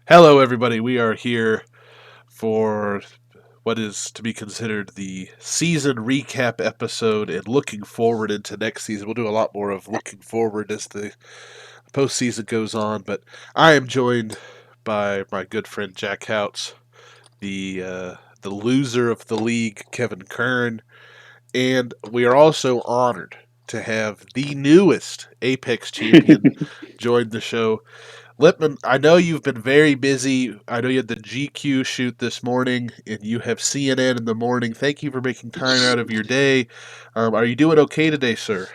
Hello, everybody. We are here for what is to be considered the season recap episode and looking forward into next season. We'll do a lot more of looking forward as the postseason goes on, but I am joined by my good friend Jack Houts, the loser of the league, Kevin Kern, and we are also honored to have the newest Apex champion join the show. Lippman, I know you've been very busy. I know you had the GQ shoot this morning, and you have CNN in the morning. Thank you for making time out of your day. Are you doing okay today, sir?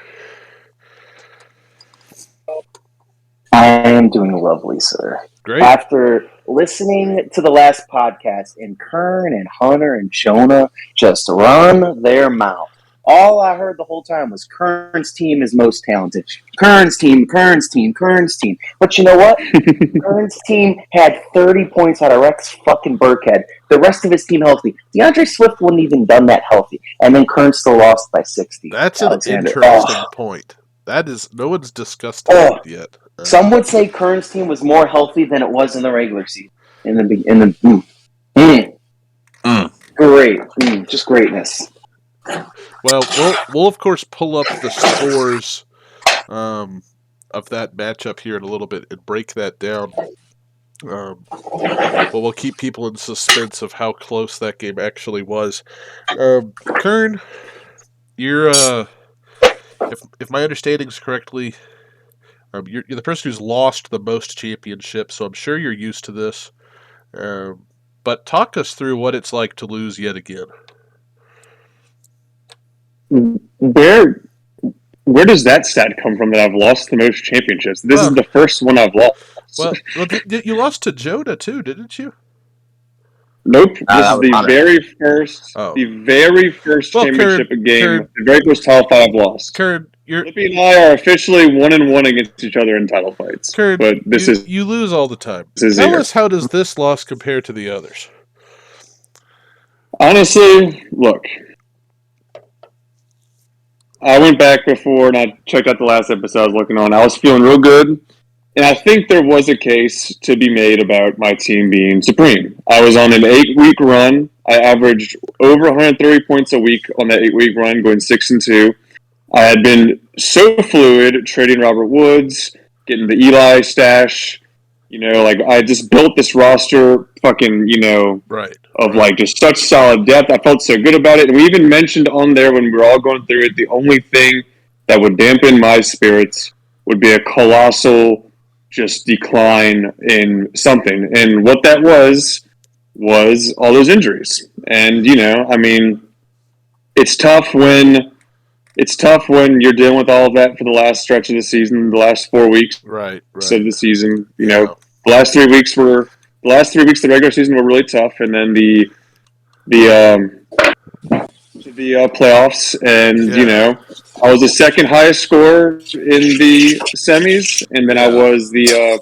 I am doing lovely, sir. Great. After listening to the last podcast, and Kern and Hunter and Jonah just run their mouth. All I heard the whole time was Kern's team is most talented. Kern's team. But you know what? Kern's team had 30 points out of Rex fucking Burkhead. The rest of his team healthy. DeAndre Swift wouldn't even done that healthy. And then Kern still lost by 60. That's an interesting point. That is, no one's discussed that yet. Some would say Kern's team was more healthy than it was in the regular season. Great. Just greatness. Well, we'll of course pull up the scores of that matchup here in a little bit and break that down. But we'll keep people in suspense of how close that game actually was. Kern, you're if my understanding is correctly, you're the person who's lost the most championships, so I'm sure you're used to this. But talk us through what it's like to lose yet again. Where does that stat come from that I've lost the most championships? This is the first one I've lost. Well, you lost to Jonah too, didn't you? Nope. This is the very first championship game. The very first Title 5 loss. Kern, Lippy and I are officially 1-1 against each other in title fights. Kern, but you lose all the time. Tell us, how does this loss compare to the others? Honestly, look. I went back before and I checked out the last episode I was looking on. I was feeling real good. And I think there was a case to be made about my team being supreme. I was on an 8-week run. I averaged over 130 points a week on that 8-week run, going 6-2. I had been so fluid, trading Robert Woods, getting the Eli stash. I just built this roster of just such solid depth. I felt so good about it. And we even mentioned on there when we were all going through it, the only thing that would dampen my spirits would be a colossal just decline in something. And what that was all those injuries. And, it's tough when you're dealing with all of that for the last stretch of the season, the last 4 weeks right. of the season. The last 3 weeks of the regular season were really tough, and then the playoffs, and I was the second highest scorer in the semis, and then I was the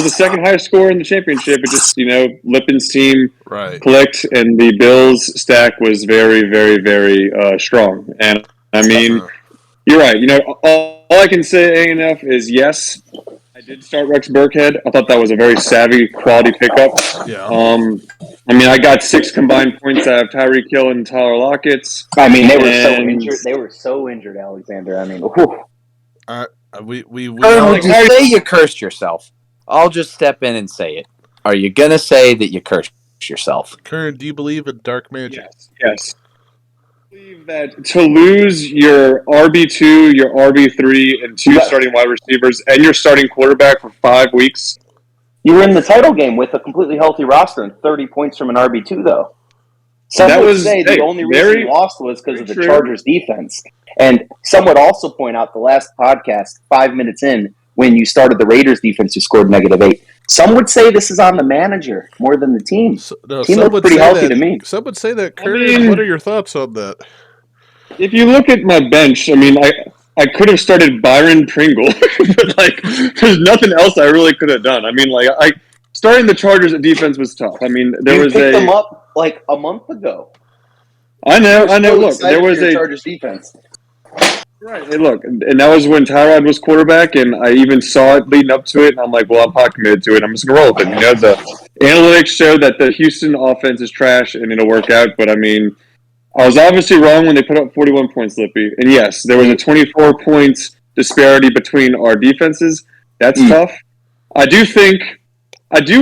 second highest scorer in the championship. It just Lippin's team clicked, and the Bills stack was very, very, very strong. And I mean, you're right. All I can say enough is yes. I did start Rex Burkhead. I thought that was a very savvy, quality pickup. Yeah. I got 6 combined points out of Tyreek Hill and Tyler Lockett's. They were so injured. They were so injured, Alexander. Would you say you cursed yourself? I'll just step in and say it. Are you gonna say that you cursed yourself? Kern, do you believe in dark magic? Yes. I believe that to lose your RB2, your RB3, and 2 starting wide receivers, and your starting quarterback for 5 weeks. You were in the title game with a completely healthy roster and 30 points from an RB2, though. Some would say the only reason you lost was because of the Chargers' defense. And some would also point out the last podcast, 5 minutes in, when you started the Raiders' defense, you scored -8. Some would say this is on the manager more than the team. Team looked pretty healthy to me. Some would say that. Kern, what are your thoughts on that? If you look at my bench, I could have started Byron Pringle, but there's nothing else I really could have done. Starting the Chargers at defense was tough. You picked them up a month ago. I know. Look, there was Chargers defense. Right. And look, and that was when Tyrod was quarterback, and I even saw it leading up to it, and I'm like, well, I'm not committed to it. I'm just going to roll with it. The analytics show that the Houston offense is trash, and it'll work out. But, I mean, I was obviously wrong when they put up 41 points, Lippy. And, yes, there was a 24 points disparity between our defenses. That's tough. I do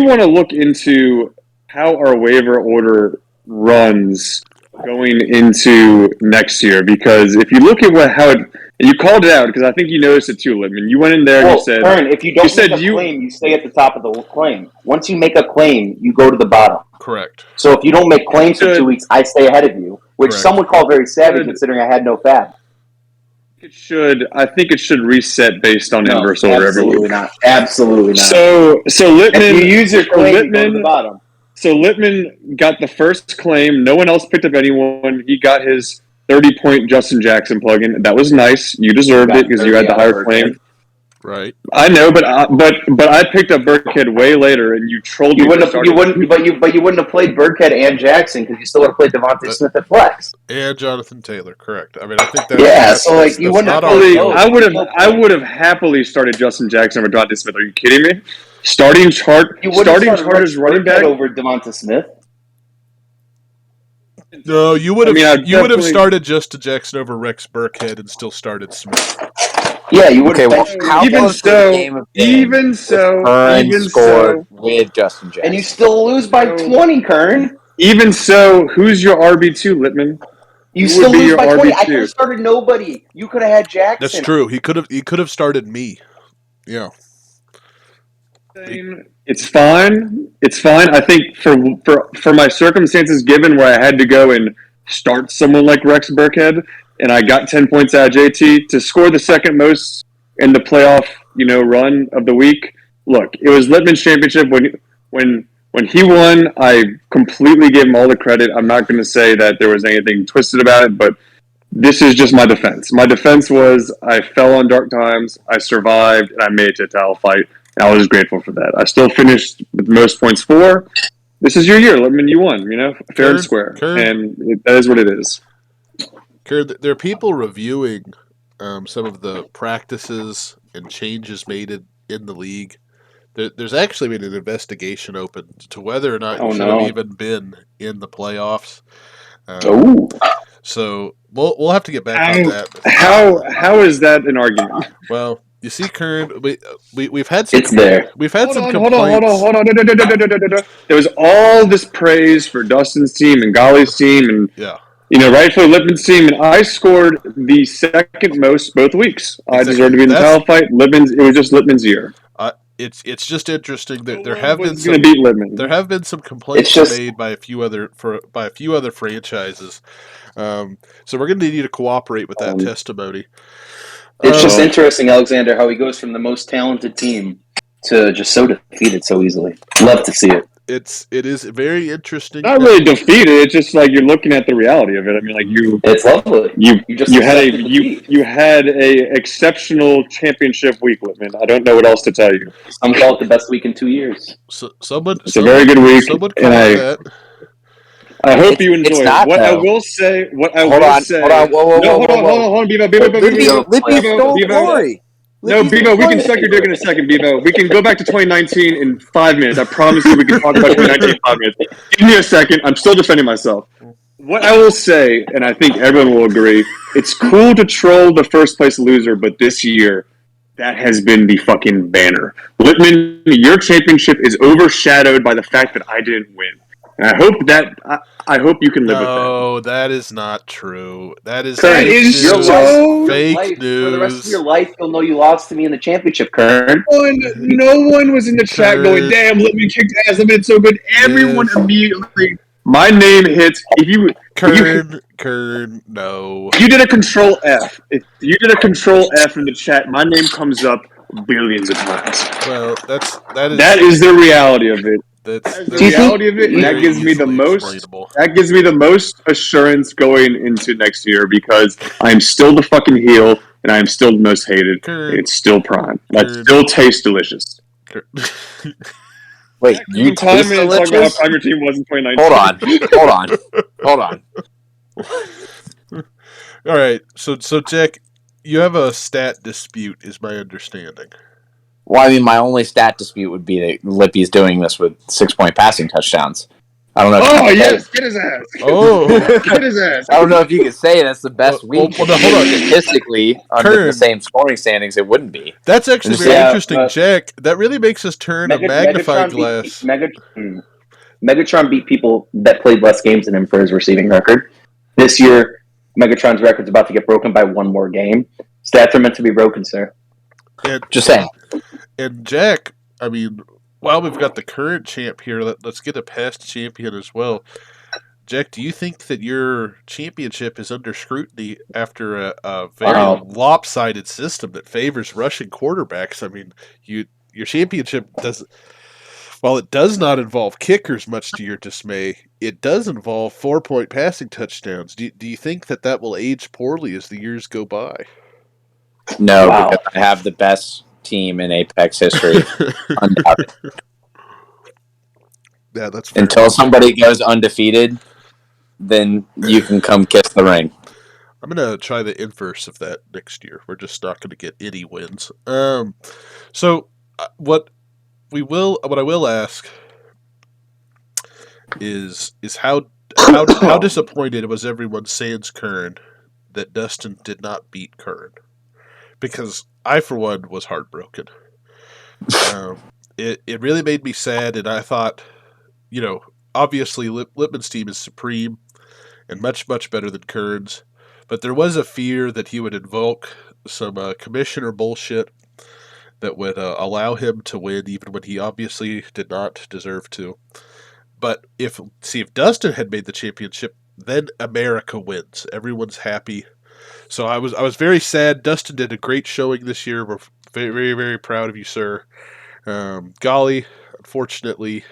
want to look into how our waiver order runs going into next year, because if you look at how it, and you called it out, because I think you noticed it too, Lippman. You went in there and you said, Kern, if you don't make a claim, you stay at the top of the claim. Once you make a claim, you go to the bottom. Correct. So if you don't make claims for 2 weeks, I stay ahead of you, which Correct. some would call very savage, considering I had no fab. I think it should reset based on inverse order every week. Absolutely not. So Lippman, if you use your claim, you go to the bottom. So Lippman got the first claim. No one else picked up anyone. He got his 30-point Justin Jackson plug-in. That was nice. You deserved it because you had the higher claim. Right. I know, but I picked up Burkhead way later, and you trolled me. But you wouldn't have played Burkhead and Jackson because you still would have played Devontae Smith at flex and Jonathan Taylor. Correct. I mean, I think that's you wouldn't have. I would have happily started Justin Jackson over Devontae Smith. Are you kidding me? Starting chart as running back over Devontae Smith. No, you would have started Justin Jackson over Rex Burkhead and still started Smith. Yeah, you would have. Even so, with Justin Jackson, and you still lose by 20, Kern. Even so, who's your RB2, Lippman? You still lose by 20. I could have started nobody. You could have had Jackson. That's true. He could have started me. Yeah. It's fine. It's fine. I think for my circumstances, given where I had to go and start someone like Rex Burkhead, and I got 10 points out of JT to score the second most in the playoff, run of the week. Look, it was Lippman's championship. When he won, I completely gave him all the credit. I'm not going to say that there was anything twisted about it, but this is just my defense. My defense was I fell on dark times, I survived, and I made it to a title fight. And I was grateful for that. I still finished with the most points for. This is your year, Lippman. You won, fair and square. And that is what it is. There are people reviewing some of the practices and changes made in the league. There's actually been an investigation open to whether or not you should have even been in the playoffs. So we'll have to get back on that. How is that an argument? Well, you see, Kern, we've had some. It's there. We've had some Hold complaints. on. There was all this praise for Dustin's team and Golly's team, and rightfully Lippman's team, and I scored the second most both weeks. Exactly. I deserved to be in the title fight. It was just Lippman's year. It's just interesting that there have been some complaints made by a few other franchises. So we're going to need you to cooperate with that testimony. It's just interesting, Alexander, how he goes from the most talented team to just so defeated so easily. Love to see it. It is very interesting. Not really defeated. It's just like you're looking at the reality of it. I mean, it's lovely. You had a exceptional championship week, Lippman. I don't know what else to tell you. Some call it the best week in 2 years. It's a very good week, and I hope you enjoy it. I will say. Hold on, Bevo. No, Bevo, we can suck your dick in a second, Bevo. We can go back to 2019 in 5 minutes. I promise you we can talk about 2019 in 5 minutes. Give me a second. I'm still defending myself. What I will say, and I think everyone will agree, it's cool to troll the first place loser, but this year, that has been the fucking banner. Lippman, your championship is overshadowed by the fact that I didn't win. And I hope you can live with that. No, that is not true. That is so fake news. For the rest of your life, you'll know you lost to me in the championship, Kern. No one was in the chat going, "Damn, Lippman kicked ass. Lippman's so good." Everyone immediately. My name hits. Kern, no. You did a control F. If you did a control F in the chat, my name comes up billions of times. Well, that is the reality of it. That's the reality of it, and that gives me the most. That gives me the most assurance going into next year because I'm still the fucking heel and I'm still the most hated. It's still prime. That still tastes delicious. Wait, you taste delicious? Talking about how prime your team was in 2019. Hold on. All right, so Jack, you have a stat dispute, is my understanding. Well, I mean, my only stat dispute would be that Lippy's doing this with 6-point passing touchdowns. I don't know. Oh yes, get his ass. Oh, Get his ass. I don't know if you could say that's the best Well, week. now, hold on. Statistically, under Kern. the same scoring standings, it wouldn't be. That's actually very Yeah, interesting, but- Jack. That really makes us turn a magnifying glass. Megatron beat people that played less games than him for his receiving record. This year, Megatron's record's about to get broken by one more game. Stats are meant to be broken, sir. And, Just saying. And Jack, I mean, while we've got the current champ here, let's get a past champion as well. Jack, do you think that your championship is under scrutiny after a very lopsided system that favors rushing quarterbacks? I mean, your championship doesn't. While it does not involve kickers, much to your dismay, it does involve 4-point passing touchdowns. Do you think that will age poorly as the years go by? No, because I have the best team in Apex history. Undoubted. Yeah, that's fair. Until somebody goes undefeated, then you can come kiss the ring. I'm gonna try the inverse of that next year. We're just not gonna get any wins. So what I will ask is how disappointed was everyone sans Kern that Dustin did not beat Kern? Because I, for one, was heartbroken. It really made me sad, and I thought, obviously Lippman's team is supreme and much, much better than Kern's, but there was a fear that he would invoke some commissioner bullshit that would allow him to win even when he obviously did not deserve to. But if Dustin had made the championship, then America wins. Everyone's happy. So I was very sad. Dustin did a great showing this year. We're very, very, very proud of you, sir. Golly, unfortunately,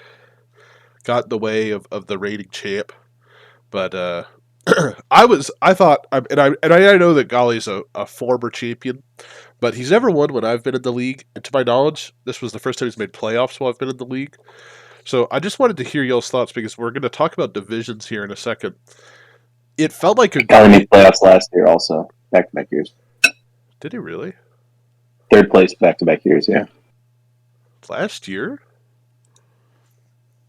got in the way of the reigning champ. But I know that Golly's a former champion, but he's never won when I've been in the league. And to my knowledge, this was the first time he's made playoffs while I've been in the league. So I just wanted to hear y'all's thoughts because we're going to talk about divisions here in a second. It felt like Golly made playoffs last year also, back-to-back years. Did he really? Third place back-to-back years, yeah. Last year?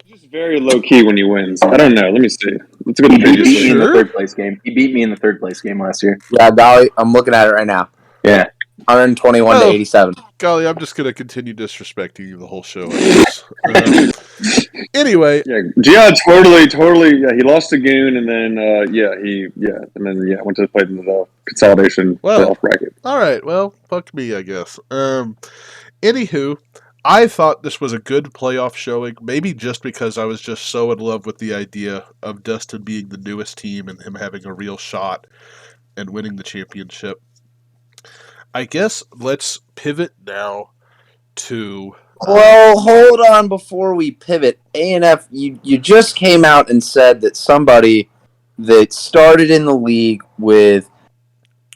Just very low key when he wins. I don't know. Let me see. Let's go to He beat me previously. in the third place game. He beat me in the third place game last year. Yeah, Dolly, I'm looking at it right now. Yeah. 121 to 87. Golly, I'm just going to continue disrespecting you the whole show, I guess. Anyway. Yeah, totally. Yeah, he lost to Goon, and then went to play in the consolidation playoff bracket. All right, well, fuck me, I guess. Anywho, I thought this was a good playoff showing, maybe just because I was just so in love with the idea of Dustin being the newest team and him having a real shot and winning the championship. I guess let's pivot now to... Well, hold on before we pivot. A&F, you just came out and said that somebody that started in the league with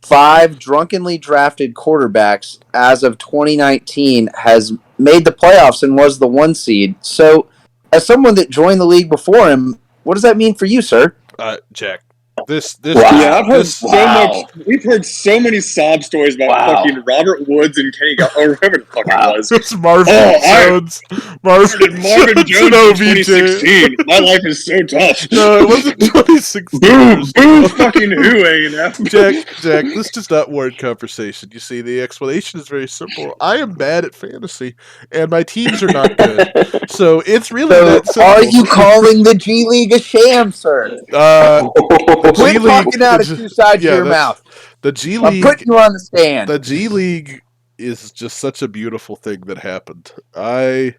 5 drunkenly drafted quarterbacks as of 2019 has made the playoffs and was the 1 seed. So, as someone that joined the league before him, what does that mean for you, sir? Jack, I've heard so much. We've heard so many sob stories about fucking Robert Woods and Kenny or whoever the fuck it was. It's Marvin Jones. Marvin Jones in 2016. My life is so tough. No, it wasn't 2016. Boo, fucking who, A&F. Jack, this does not warrant conversation. You see, the explanation is very simple. I am bad at fantasy, and my teams are not good. So it's really that simple. Are you calling the G League a sham, sir? Quit talking out of 2 sides of your mouth. The G League. I'm putting you on the stand. The G League is just such a beautiful thing that happened. I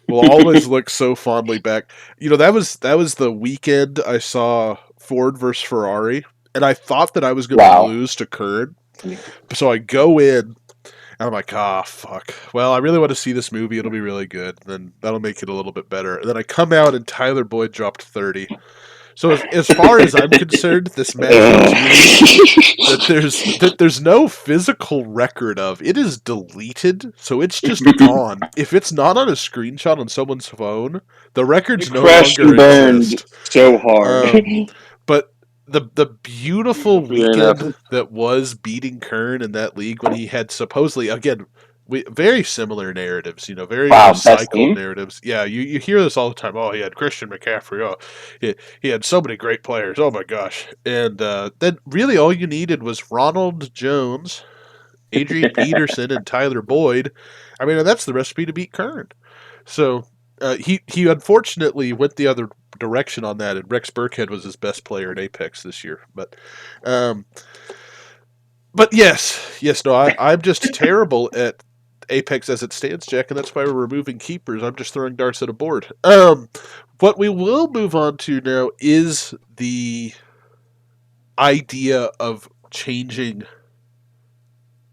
will always look so fondly back. That was the weekend I saw Ford versus Ferrari, and I thought that I was going to lose to Kern. So I go in, and I'm like, fuck. Well, I really want to see this movie. It'll be really good. Then that'll make it a little bit better. And then I come out, and Tyler Boyd dropped 30. So as far as I'm concerned, this match that there's no physical record of. It is deleted, so it's just gone. If it's not on a screenshot on someone's phone, the records no longer exist. So hard. But the beautiful Fair enough. weekend that was beating Kern in that league when he had supposedly again very similar narratives, very Wow, best recycled team. narratives. Yeah, you hear this all the time. Oh, he had Christian McCaffrey. Oh, he had so many great players. Oh my gosh! And then really all you needed was Ronald Jones, Adrian Peterson, and Tyler Boyd. I mean, that's the recipe to beat Kern. So he unfortunately went the other direction on that, and Rex Burkhead was his best player in Apex this year. Um, but yes, no, I'm just terrible at Apex as it stands, Jack, and that's why we're removing keepers. I'm just throwing darts at a board. What we will move on to now is the idea of changing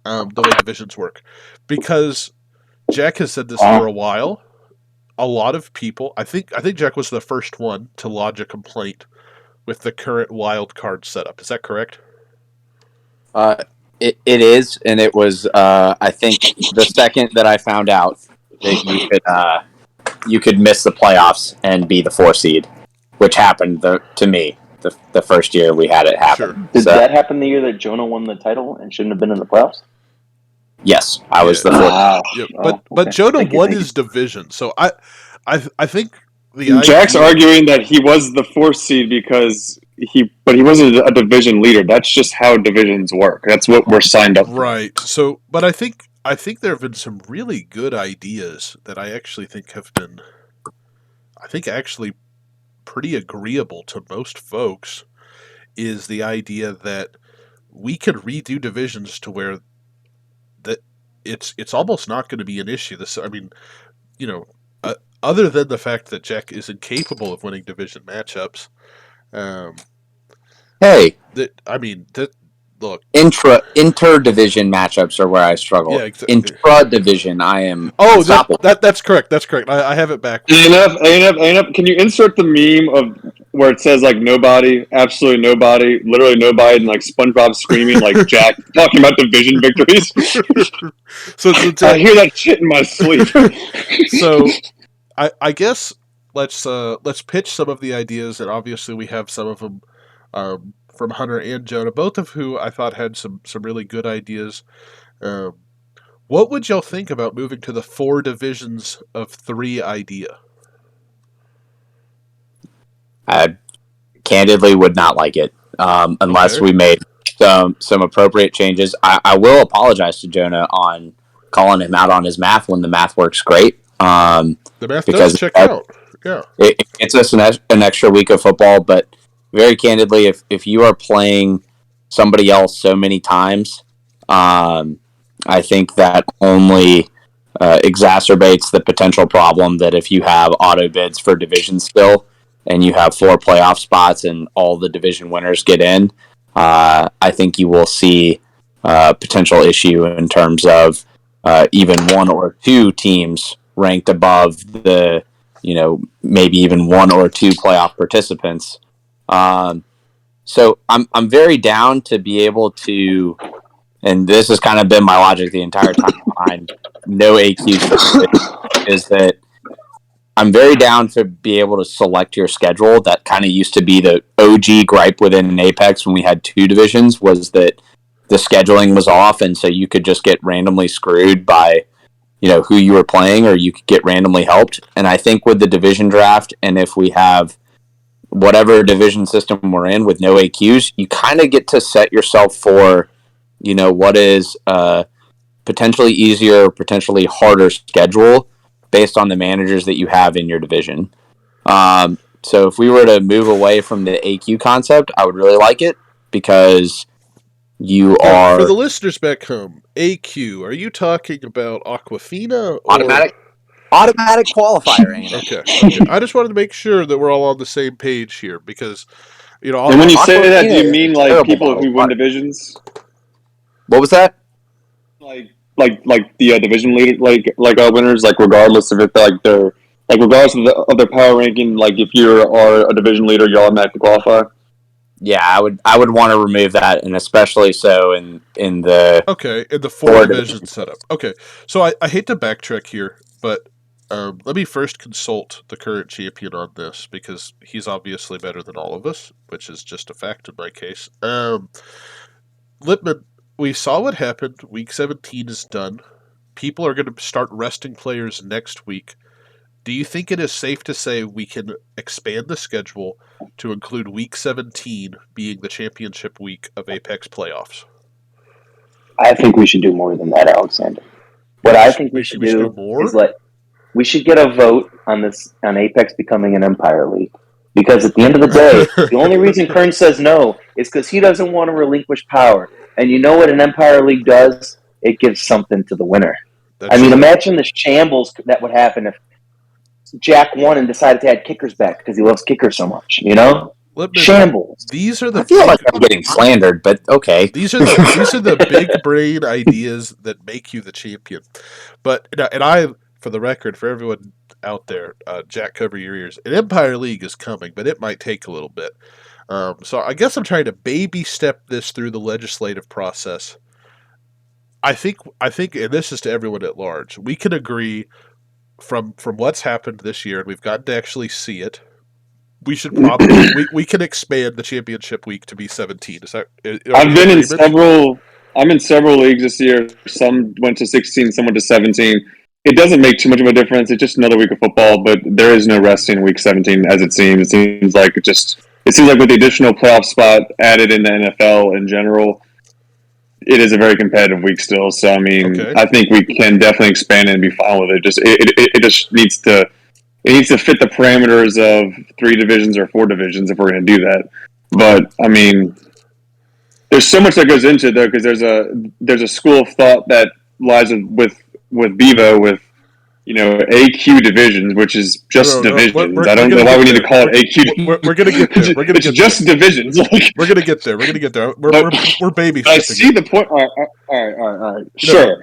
the way divisions work, because Jack has said this for a while. A lot of people, I think Jack was the first one to lodge a complaint with the current wild card setup. Is that correct? It is, and it was. I think the second that I found out that you could miss the playoffs and be the 4 seed, which happened to me the first year we had it happen. Sure. Did that happen the year that Jonah won the title and shouldn't have been in the playoffs? Yes, I was the 4th. Wow. Yeah, Oh, but okay. Jonah Thank you, won thank his division, so I think Jack's idea. arguing that he was the 4th seed because he wasn't a division leader. That's just how divisions work. That's what we're signed up for. Right. So, but I think there have been some really good ideas that I actually think have been, actually pretty agreeable to most folks. Is the idea that we could redo divisions to where that it's almost not going to be an issue. This, I mean, you know, other than the fact that Jack is incapable of winning division matchups. Hey, Look, inter-division matchups are where I struggle. Yeah, exactly. Intra-division, I am Oh, unstoppable. that's correct. That's correct. I have it back. A&F, can you insert the meme of where it says like nobody, absolutely nobody, literally nobody, and like SpongeBob screaming like Jack talking about division victories? So I hear that shit in my sleep. So I guess let's pitch some of the ideas, and obviously we have some of them from Hunter and Jonah, both of who I thought had some really good ideas. What would y'all think about moving to the 4 divisions of 3 idea? I candidly would not like it unless we made some appropriate changes. I will apologize to Jonah on calling him out on his math when the math works great. The math does check out. Yeah, it gets us an extra week of football, but very candidly, if you are playing somebody else so many times, I think that only exacerbates the potential problem that if you have auto bids for division still and you have 4 playoff spots and all the division winners get in, I think you will see a potential issue in terms of even 1 or 2 teams ranked above the, maybe even 1 or 2 playoff participants. So I'm very down to be able to, and this has kind of been my logic the entire time behind no AQs, is that I'm very down to be able to select your schedule. That kind of used to be the OG gripe within Apex when we had 2 divisions, was that the scheduling was off, and so you could just get randomly screwed by who you were playing, or you could get randomly helped. And I think with the division draft, and if we have whatever division system we're in with no AQs, you kind of get to set yourself for what is potentially easier, potentially harder schedule based on the managers that you have in your division. So if we were to move away from the AQ concept, I would really like it, because you are... For the listeners back home, AQ, are you talking about Aquafina? Or... Automatic qualifier, Andy. Okay. I just wanted to make sure that we're all on the same page here, because and when you say that, do you mean like people who win divisions? What was that? Like the division leader, like winners, like regardless of if they're regardless of their power ranking, like if you are a division leader, you automatically qualify. Yeah, I would want to remove that, and especially so in the 4 division setup. Okay, so I hate to backtrack here, but Let me first consult the current champion on this because he's obviously better than all of us, which is just a fact in my case. Lippman, we saw what happened. Week 17 is done. People are going to start resting players next week. Do you think it is safe to say we can expand the schedule to include Week 17 being the championship week of Apex playoffs? I think we should do more than that, Alexander. What I think we should do more? is we should get a vote on this on Apex becoming an Empire League. Because at the end of the day, the only reason Kern says no is because he doesn't want to relinquish power. And you know what an Empire League does? It gives something to the winner. Imagine the shambles that would happen if Jack won and decided to add kickers back because he loves kickers so much. Shambles. These are I feel like I'm getting slandered, but okay. These are the big brain ideas that make you the champion. But and I, for the record, for everyone out there, Jack, cover your ears. An Empire League is coming, but it might take a little bit. So I guess I'm trying to baby step this through the legislative process. I think, and this is to everyone at large, we can agree from what's happened this year, and we've gotten to actually see it. We should probably we can expand the championship week to be 17. Is that? I'm in several leagues this year. Some went to 16, some went to 17. It doesn't make too much of a difference. It's just another week of football, but there is no rest in week 17 as it seems. It seems like with the additional playoff spot added in the NFL in general, it is a very competitive week still. So I mean, I think we can definitely expand it and be fine with it. It just needs to fit the parameters of 3 divisions or 4 divisions if we're going to do that. But I mean, there's so much that goes into it though, because there's a school of thought that lies with Bevo with AQ divisions, which is just divisions. I don't know why we need to call it AQ. We're gonna get there. It's just divisions. We're gonna get there. We're baby. I see the point. All right.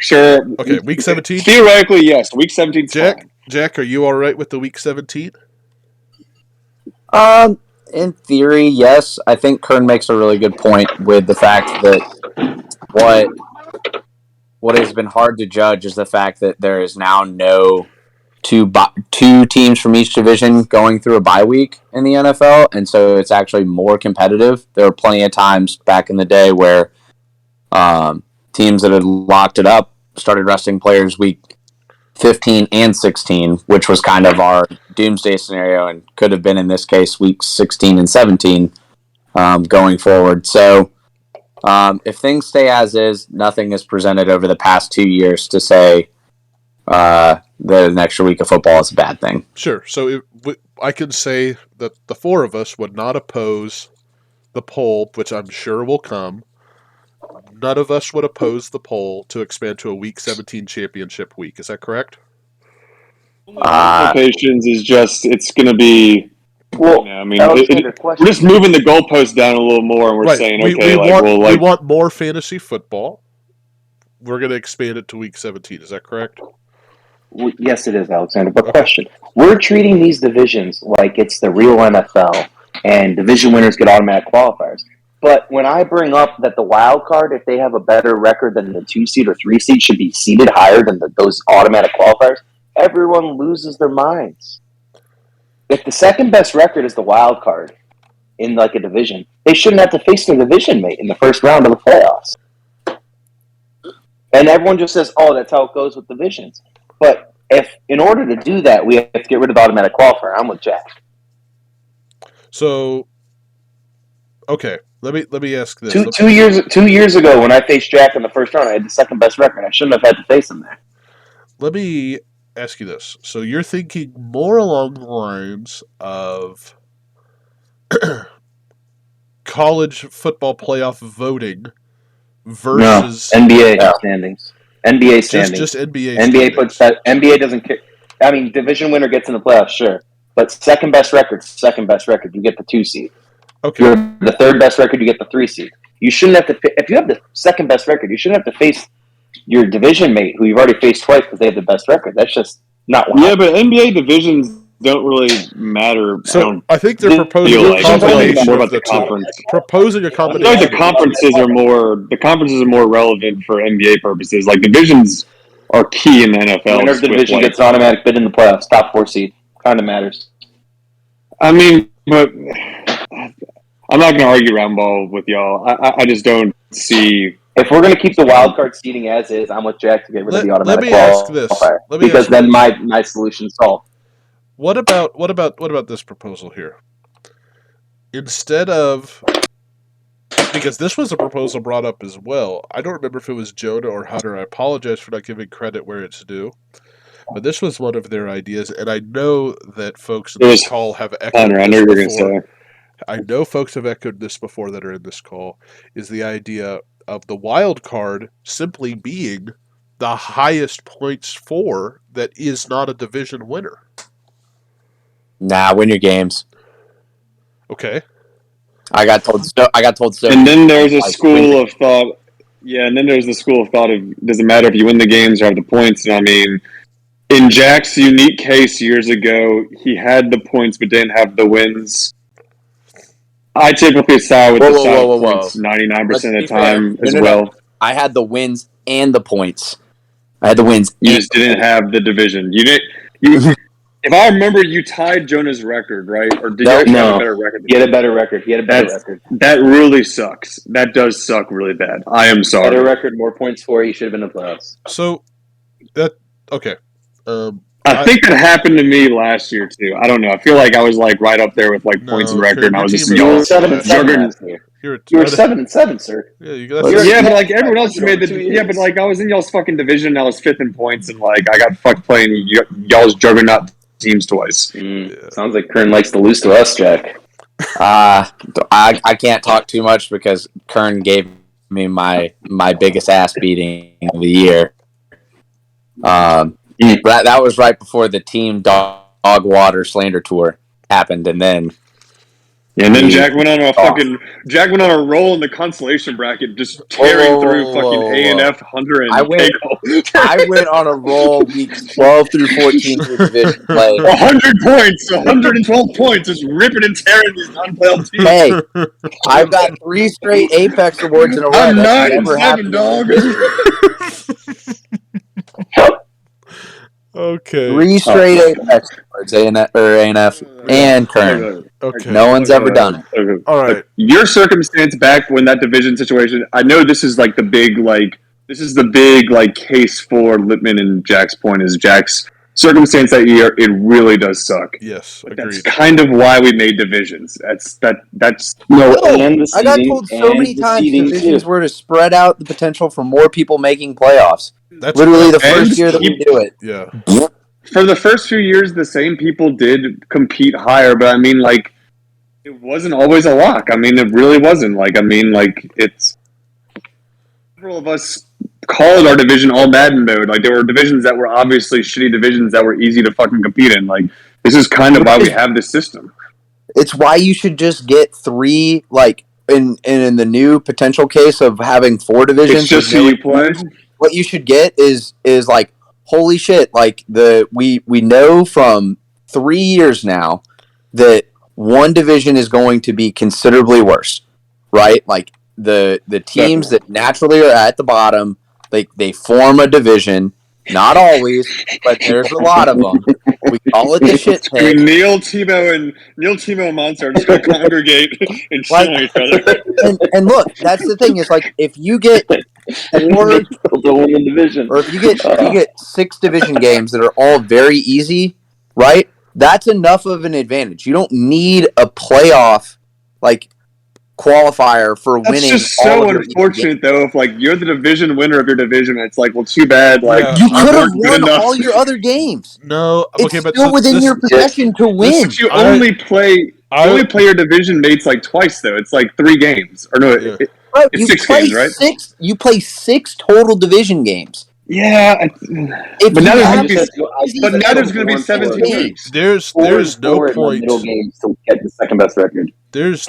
Sure. Okay, week 17. Theoretically, yes. Week 17. Jack, are you all right with the week 17? In theory, yes. I think Kern makes a really good point with the fact that what has been hard to judge is the fact that there is now no two teams from each division going through a bye week in the NFL, and so it's actually more competitive. There were plenty of times back in the day where teams that had locked it up started resting players week 15 and 16, which was kind of our doomsday scenario and could have been, in this case, weeks 16 and 17 going forward. So if things stay as is, nothing is presented over the past 2 years to say that an extra week of football is a bad thing. Sure. So I can say that the 4 of us would not oppose the poll, which I'm sure will come. None of us would oppose the poll to expand to a Week 17 championship week. Is that correct? Implications is just it's going to be. Well, we're just moving the goalpost down a little more, and we're saying, okay, we want more fantasy football. We're going to expand it to Week 17. Is that correct? Well, yes, it is, Alexander. But question: we're treating these divisions like it's the real NFL, and division winners get automatic qualifiers. But when I bring up that the wild card, if they have a better record than the 2 seed or 3 seed, should be seeded higher than those automatic qualifiers, everyone loses their minds. If the second best record is the wild card in like a division, they shouldn't have to face their division mate in the first round of the playoffs. And everyone just says, "Oh, that's how it goes with divisions." But if in order to do that, we have to get rid of the automatic qualifier, I'm with Jack. So, okay. Let me ask this. Two years ago, when I faced Jack in the first round, I had the second best record. I shouldn't have had to face him there. Let me ask you this. So you're thinking more along the lines of college football playoff voting versus NBA standings. NBA standings. Just NBA. NBA puts that. NBA doesn't care. I mean, division winner gets in the playoffs, sure, but second best record. You get the 2 seed. Okay. If you're the third best record, you get the 3 seed. You shouldn't have to. If you have the second best record, you shouldn't have to face your division mate, who you've already faced twice because they have the best record. That's just not what happens. But NBA divisions don't really matter. So I think they're proposing a combination more about the conference. Proposing a combination. I feel like the conferences are more relevant for NBA purposes. Like divisions are key in the NFL. Winner of the division gets an automatic bid in the playoffs. Top 4 seed kind of matters. I mean, but I'm not going to argue round ball with y'all. I just don't see. If we're going to keep the wild card seeding as is, I'm with Jack to get rid of the automatic qualifier. Because then my solution's solved. What about this proposal here? Instead of, because this was a proposal brought up as well. I don't remember if it was Jonah or Hunter. I apologize for not giving credit where it's due. But this was one of their ideas, and I know that folks in this call have echoed Hunter, I know you were going to say. I know folks have echoed this before that are in this call, is the idea of the wild card simply being the highest points for that is not a division winner. Nah, win your games. Okay. I got told so. And then there's a school of thought. Yeah, and then there's the school of thought of doesn't matter if you win the games or have the points. And I mean, in Jack's unique case years ago, he had the points but didn't have the wins. I typically side with the side of points 99% of the time as well. I had the wins and the points. I had the wins. You just didn't have the division. You didn't. If I remember, you tied Jonah's record, right? Or did you actually have a better record? He had a better record. Record. That really sucks. That does suck really bad. I am sorry. Better record, more points for you. Should have been in the playoffs. So, okay. I think that happened to me last year too. I don't know. I feel like I was like right up there with like points and record, and I was just you were 7-7. You were 7-7, sir. Yeah, but like everyone else made the. Yeah, but like I was in y'all's fucking division, and I was 5th in points, and like I got fucked playing y'all's juggernaut teams twice. Sounds like Kern likes to lose to us, Jack. I can't talk too much because Kern gave me my biggest ass beating of the year. That was right before the team dog water slander tour happened, and then Jack went on a roll in the consolation bracket, just tearing through fucking A&F, Hunter, and I went on a roll weeks 12 through 14 through division play. 100 points, 112 points, just ripping and tearing these non-playoff teams. Hey, I've got 3 straight Apex awards in a row. I'm 9-7, dog. Okay. 3 straight Apex awards, A&F and Kern. Okay. No one's ever done it. Okay. All right. Your circumstance back when that division situation, I know this is like the big case for Lippman and Jack's point is Jack's circumstance that year, it really does suck. Yes, but agreed. That's kind of why we made divisions. That's no. And the I got told so many times divisions were to spread out the potential for more people making playoffs. That's literally the first year that we do it. Yeah. For the first few years, the same people did compete higher, but I mean, like, it wasn't always a lock. I mean, it really wasn't. Like, I mean, like, it's several of us called our division all Madden mode. Like, there were divisions that were obviously shitty divisions that were easy to fucking compete in. Like, this is kind of why we have this system. It's why you should just get 3, like, in the new potential case of having 4 divisions. It's just who you play. What you should get is like, holy shit, like we know from 3 years now that one division is going to be considerably worse, right? Like the teams that naturally are at the bottom, they form a division. Not always, but there's a lot of them. We call it the shit pit. Neil, Tebow, and Monster are just going to congregate and chill on each other. And look, that's the thing. Is like if you get 4 division, or if you get 6 division games that are all very easy, right? That's enough of an advantage. You don't need a playoff like qualifier for winning. That's just so unfortunate, though. If like you're the division winner of your division, it's like, well, too bad. Like you could have won all your other games. No, okay, it's but still within your possession to win. But you only play your division mates like twice, though. It's like 3 games, or no, it's 6 games, right? You play 6 total division games. Yeah, but now there's going to be 17 games. There's no point. Middle games to get the second best record. There's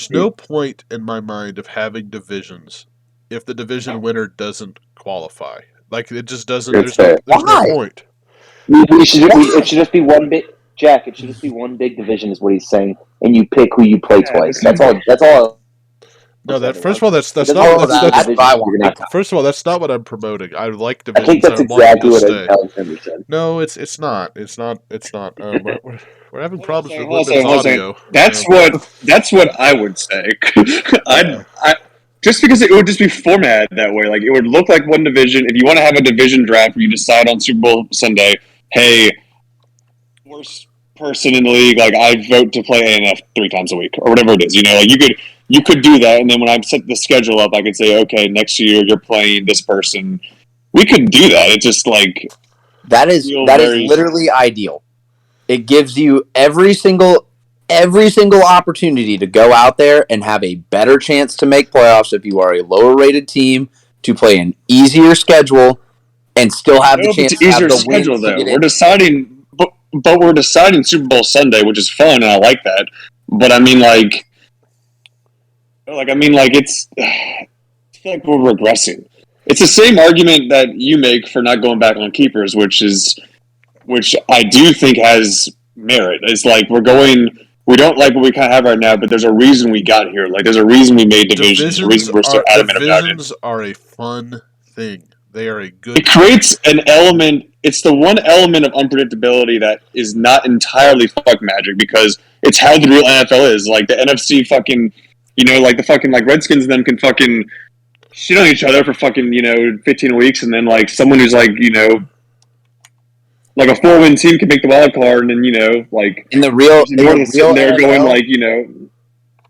no point in my mind of having divisions if the division winner doesn't qualify. Like it just doesn't. There's no point. It should just be one big Jack. It should just be one big division, is what he's saying, and you pick who you play twice. That's all. No, that first of all, all, that's it doesn't not have to be that's the what I division want. you're gonna have. first of all, that's not what I'm promoting. I like I think divisions. that's I want them exactly to what stay. Alexander said. No, it's not. It's not. It's not. We're having problems with Hold on a Whitman's second, hold on a second. audio. That's what I would say. I just because it would just be formatted that way. Like it would look like one division. If you want to have a division draft where you decide on Super Bowl Sunday, hey, worst person in the league, like I vote to play ANF 3 times a week or whatever it is. You know, like you could do that, and then when I set the schedule up, I could say, okay, next year you're playing this person. We could do that. It's just like That is literally ideal. It gives you every single opportunity to go out there and have a better chance to make playoffs if you are a lower rated team, to play an easier schedule and still have the chance it's to have easier the schedule wins to though. get We're in. deciding, but we're deciding Super Bowl Sunday, which is fun, and I like that. But I mean, it's. I feel like we're regressing. It's the same argument that you make for not going back on keepers, which I do think has merit. It's like we don't like what we kind of have right now, but there's a reason we got here. Like there's a reason we made divisions. A reason we're so adamant about it. Divisions are a fun thing. They are a good. It creates an element. It's the one element of unpredictability that is not entirely fuck magic because it's how the real NFL is. Like the NFC fucking, like the fucking like Redskins and them can fucking shit on each other for fucking 15 weeks, and then like someone who's like like a 4-win team can make the wild card, and then like In the real they're going NFL, like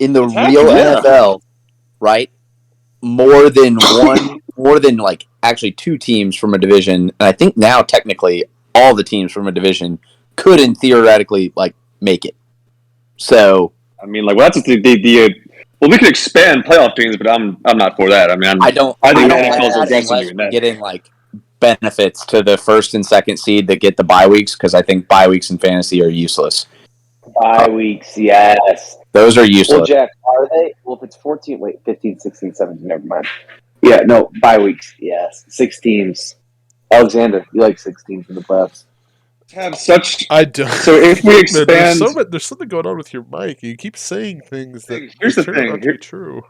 in the It's real happened, yeah. NFL, right? More than like actually 2 teams from a division, and I think now technically all the teams from a division could, in theoretically, like make it. So I mean, like, well, that's the well, we can expand playoff teams, but I'm not for that. I mean, I don't I think like NFL is that aggressive unless doing we're that. getting like benefits to the first and second seed that get the bye weeks, because I think bye weeks in fantasy are useless. Bye weeks, yes. Those are Well, useless. Jack, are they? Well, if it's 14, 15, 16, 17, never mind. Yeah, no, bye weeks, yes. 6 teams. Alexander, you like 6 teams in the playoffs. Have such. I don't. So if we expand, there's something going on with your mic. You keep saying things that here's the turn thing. out to be true.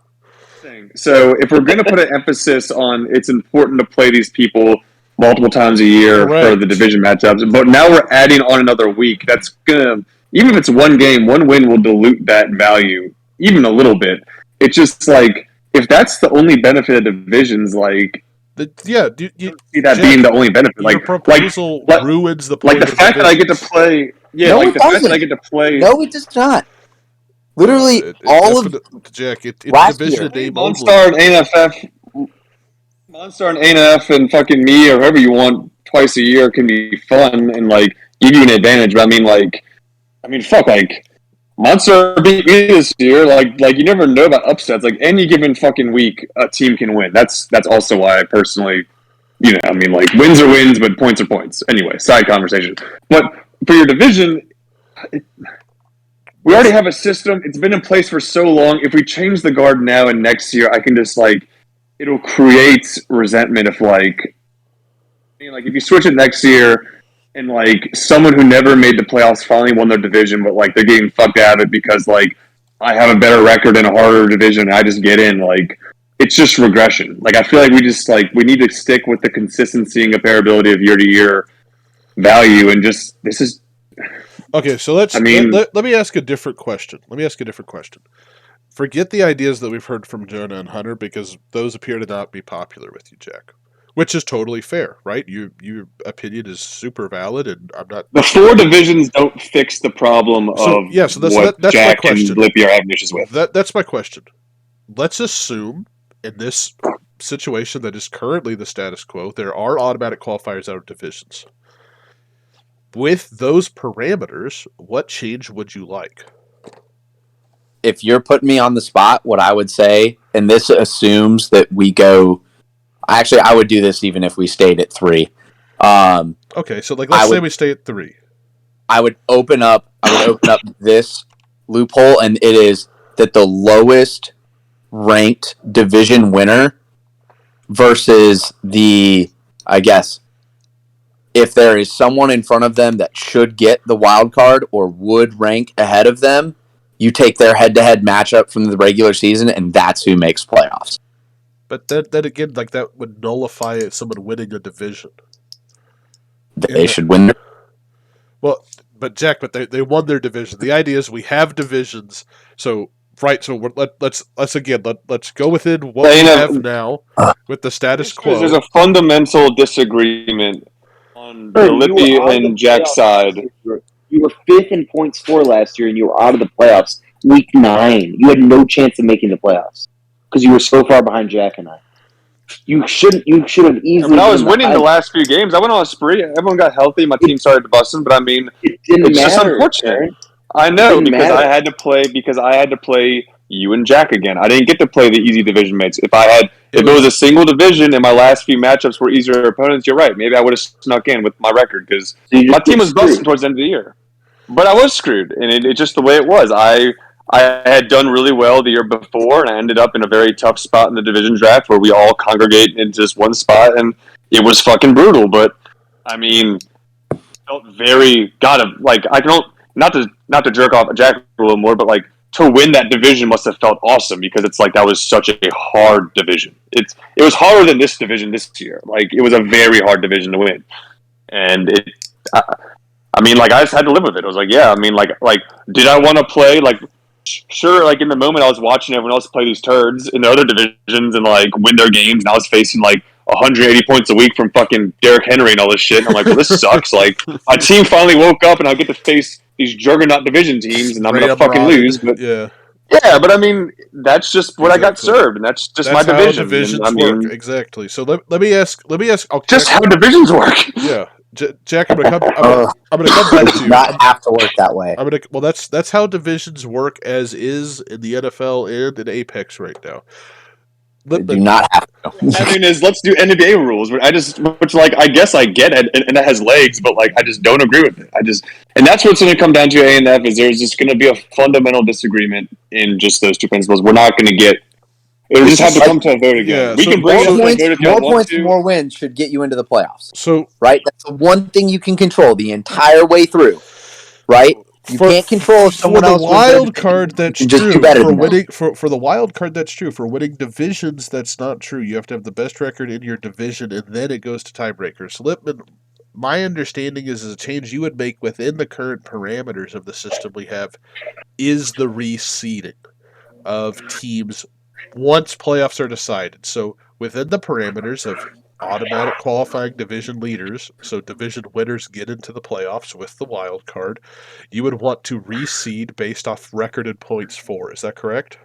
So if we're going to put an emphasis on it's important to play these people multiple times a year Correct. for the division matchups, but now we're adding on another week. That's gonna, even if it's one game, one win will dilute that value even a little bit. It's just like if that's the only benefit of divisions, like you see that Jack, being the only benefit. Your proposal ruins the point like the of fact that I get to divisions. play. Yeah, No, like it the fact doesn't. that I get to play. No, it does not. Literally, all of Jack. It's last division year, name only. Monstar and ANF and fucking me or whoever you want twice a year can be fun and like give you an advantage. But I mean, fuck, like Monster beat me this year. Like you never know about upsets. Like any given fucking week, a team can win. That's also why I personally, I mean, like wins are wins, but points are points. Anyway, side conversation. But for your division, we already have a system. It's been in place for so long. If we change the guard now and next year, I can just like it'll create resentment if like if you switch it next year and like someone who never made the playoffs finally won their division, but like they're getting fucked out of it because like I have a better record in a harder division and I just get in, like it's just regression. Like I feel like we just like we need to stick with the consistency and comparability of year to year value and just this is okay, so let me ask a different question. Forget the ideas that we've heard from Jonah and Hunter because those appear to not be popular with you, Jack. Which is totally fair, right? Your opinion is super valid, and I'm not. The 4 divisions don't fix the problem of what that's Jack my question. and Lippy are having issues with. That's my question. Let's assume in this situation that is currently the status quo, there are automatic qualifiers out of divisions. With those parameters, what change would you like? If you're putting me on the spot, what I would say, and this assumes that we go. Actually, I would do this even if we stayed at 3. Okay, so like let's say we stay at 3. I would open up this loophole, and it is that the lowest ranked division winner versus the, I guess, if there is someone in front of them that should get the wild card or would rank ahead of them, You take their head-to-head matchup from the regular season, and that's who makes playoffs. But then again, like that would nullify someone winning a division. They should win. Well, but Jack, they won their division. The idea is we have divisions, so right. So let's go within what we have now with the status quo. There's a fundamental disagreement on the Lippy and Jack side. You were 5th in points scored last year, and you were out of the playoffs week 9. You had no chance of making the playoffs because you were so far behind Jack and I. You should have easily. When I was winning the last few games, I went on a spree. Everyone got healthy. My team started busting, but I mean, it didn't it's matter, just unfortunate. Aaron. I know because I had to play you and Jack again. I didn't get to play the easy division mates. If it was a single division and my last few matchups were easier opponents, you're right. Maybe I would have snuck in with my record because my team was busting towards the end of the year. But I was screwed, and it's just the way it was. I had done really well the year before, and I ended up in a very tough spot in the division draft where we all congregate in just one spot, and it was fucking brutal. But I mean, felt very not to jerk off Jack a little more, but like to win that division must have felt awesome because it's like that was such a hard division. It was harder than this division this year. Like it was a very hard division to win, and I mean, like I just had to live with it. I was like, yeah. I mean, like did I want to play like? Sure, like in the moment I was watching everyone else play these turds in the other divisions and like win their games, and I was facing like 180 points a week from fucking Derrick Henry and all this shit. And I'm like, well, this sucks. Like my team finally woke up, and I get to face these juggernaut division teams, and I'm gonna fucking lose. But yeah, but I mean, that's just what I got served, and that's my division. How divisions work. Exactly. So let me ask. Just how divisions work. Yeah. Jack, I'm gonna come back to you. Not have to work that way. That's how divisions work as is in the NFL and in Apex right now. They do not have to. I mean, let's do NBA rules. I guess I get it, and that has legs, but like I just don't agree with it. And that's what's going to come down to A&F is there's just going to be a fundamental disagreement in just those two principles. We're not going to get. It'll just have to come to a vote again. Yeah, we can bring more points, more wins should get you into the playoffs. So right, that's the one thing you can control the entire way through. Right, you can't control someone else. For the wild card, that's true. For the wild card, that's true. For winning divisions, that's not true. You have to have the best record in your division, and then it goes to tiebreakers. Lippman, my understanding is a change you would make within the current parameters of the system we have is the reseeding of teams once playoffs are decided. So within the parameters of automatic qualifying division leaders, so division winners get into the playoffs with the wild card, you would want to reseed based off record and points for. Is that correct?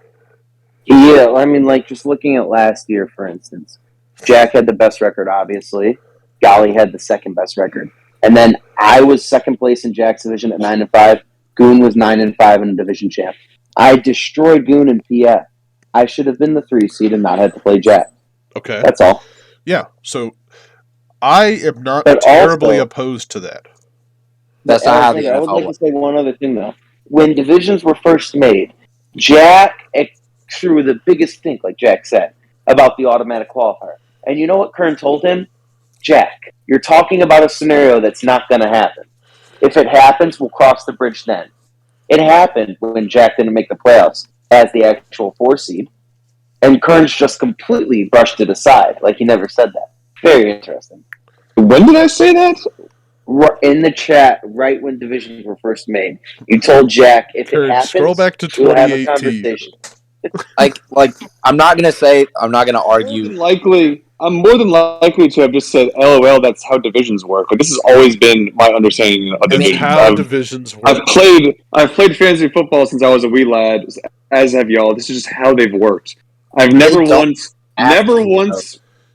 Yeah, I mean, like just looking at last year, for instance, Jack had the best record, obviously. Golly had the second best record. And then I was second place in Jack's division at 9-5. Goon was 9-5 and division champ. I destroyed Goon in PF. I should have been the 3 seed and not had to play Jack. Okay. That's all. Yeah, so I am not terribly opposed to that. That's not how the NFL I would like to say one other thing, though. When divisions were first made, Jack threw the biggest stink, like Jack said, about the automatic qualifier. And you know what Kern told him? Jack, you're talking about a scenario that's not going to happen. If it happens, we'll cross the bridge then. It happened when Jack didn't make the playoffs as the actual 4 seed. And Kearns just completely brushed it aside, like he never said that. Very interesting. When did I say that? In the chat, right when divisions were first made. You told Jack, if it happens, scroll back to we'll have a 2018. conversation. like I'm not gonna argue. I'm more than likely to have just said, "LOL." That's how divisions work. Like, this has always been my understanding of divisions. How divisions work. I've played fantasy football since I was a wee lad, as have y'all. This is just how they've worked. I've never once.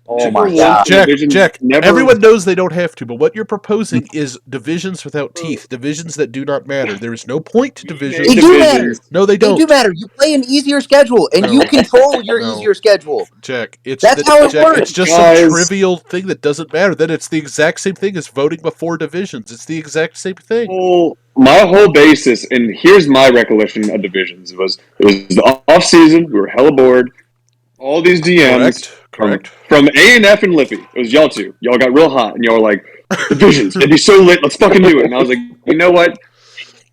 Oh my God, Jack! Everyone knows they don't have to, but what you're proposing is divisions without teeth, divisions that do not matter. There is no point to divisions. They do matter. No, they don't. They do matter. You play an easier schedule, and you control your easier schedule. Jack, that's how it works. It's just some trivial thing that doesn't matter. Then it's the exact same thing as voting before divisions. It's the exact same thing. Well, my whole basis, and here's my recollection of divisions: it was the off season. We were hella bored. All these DMs. Correct. From A&F and Lippy. It was y'all two. Y'all got real hot, and y'all were like, divisions. It'd be so lit. Let's fucking do it. And I was like, you know what?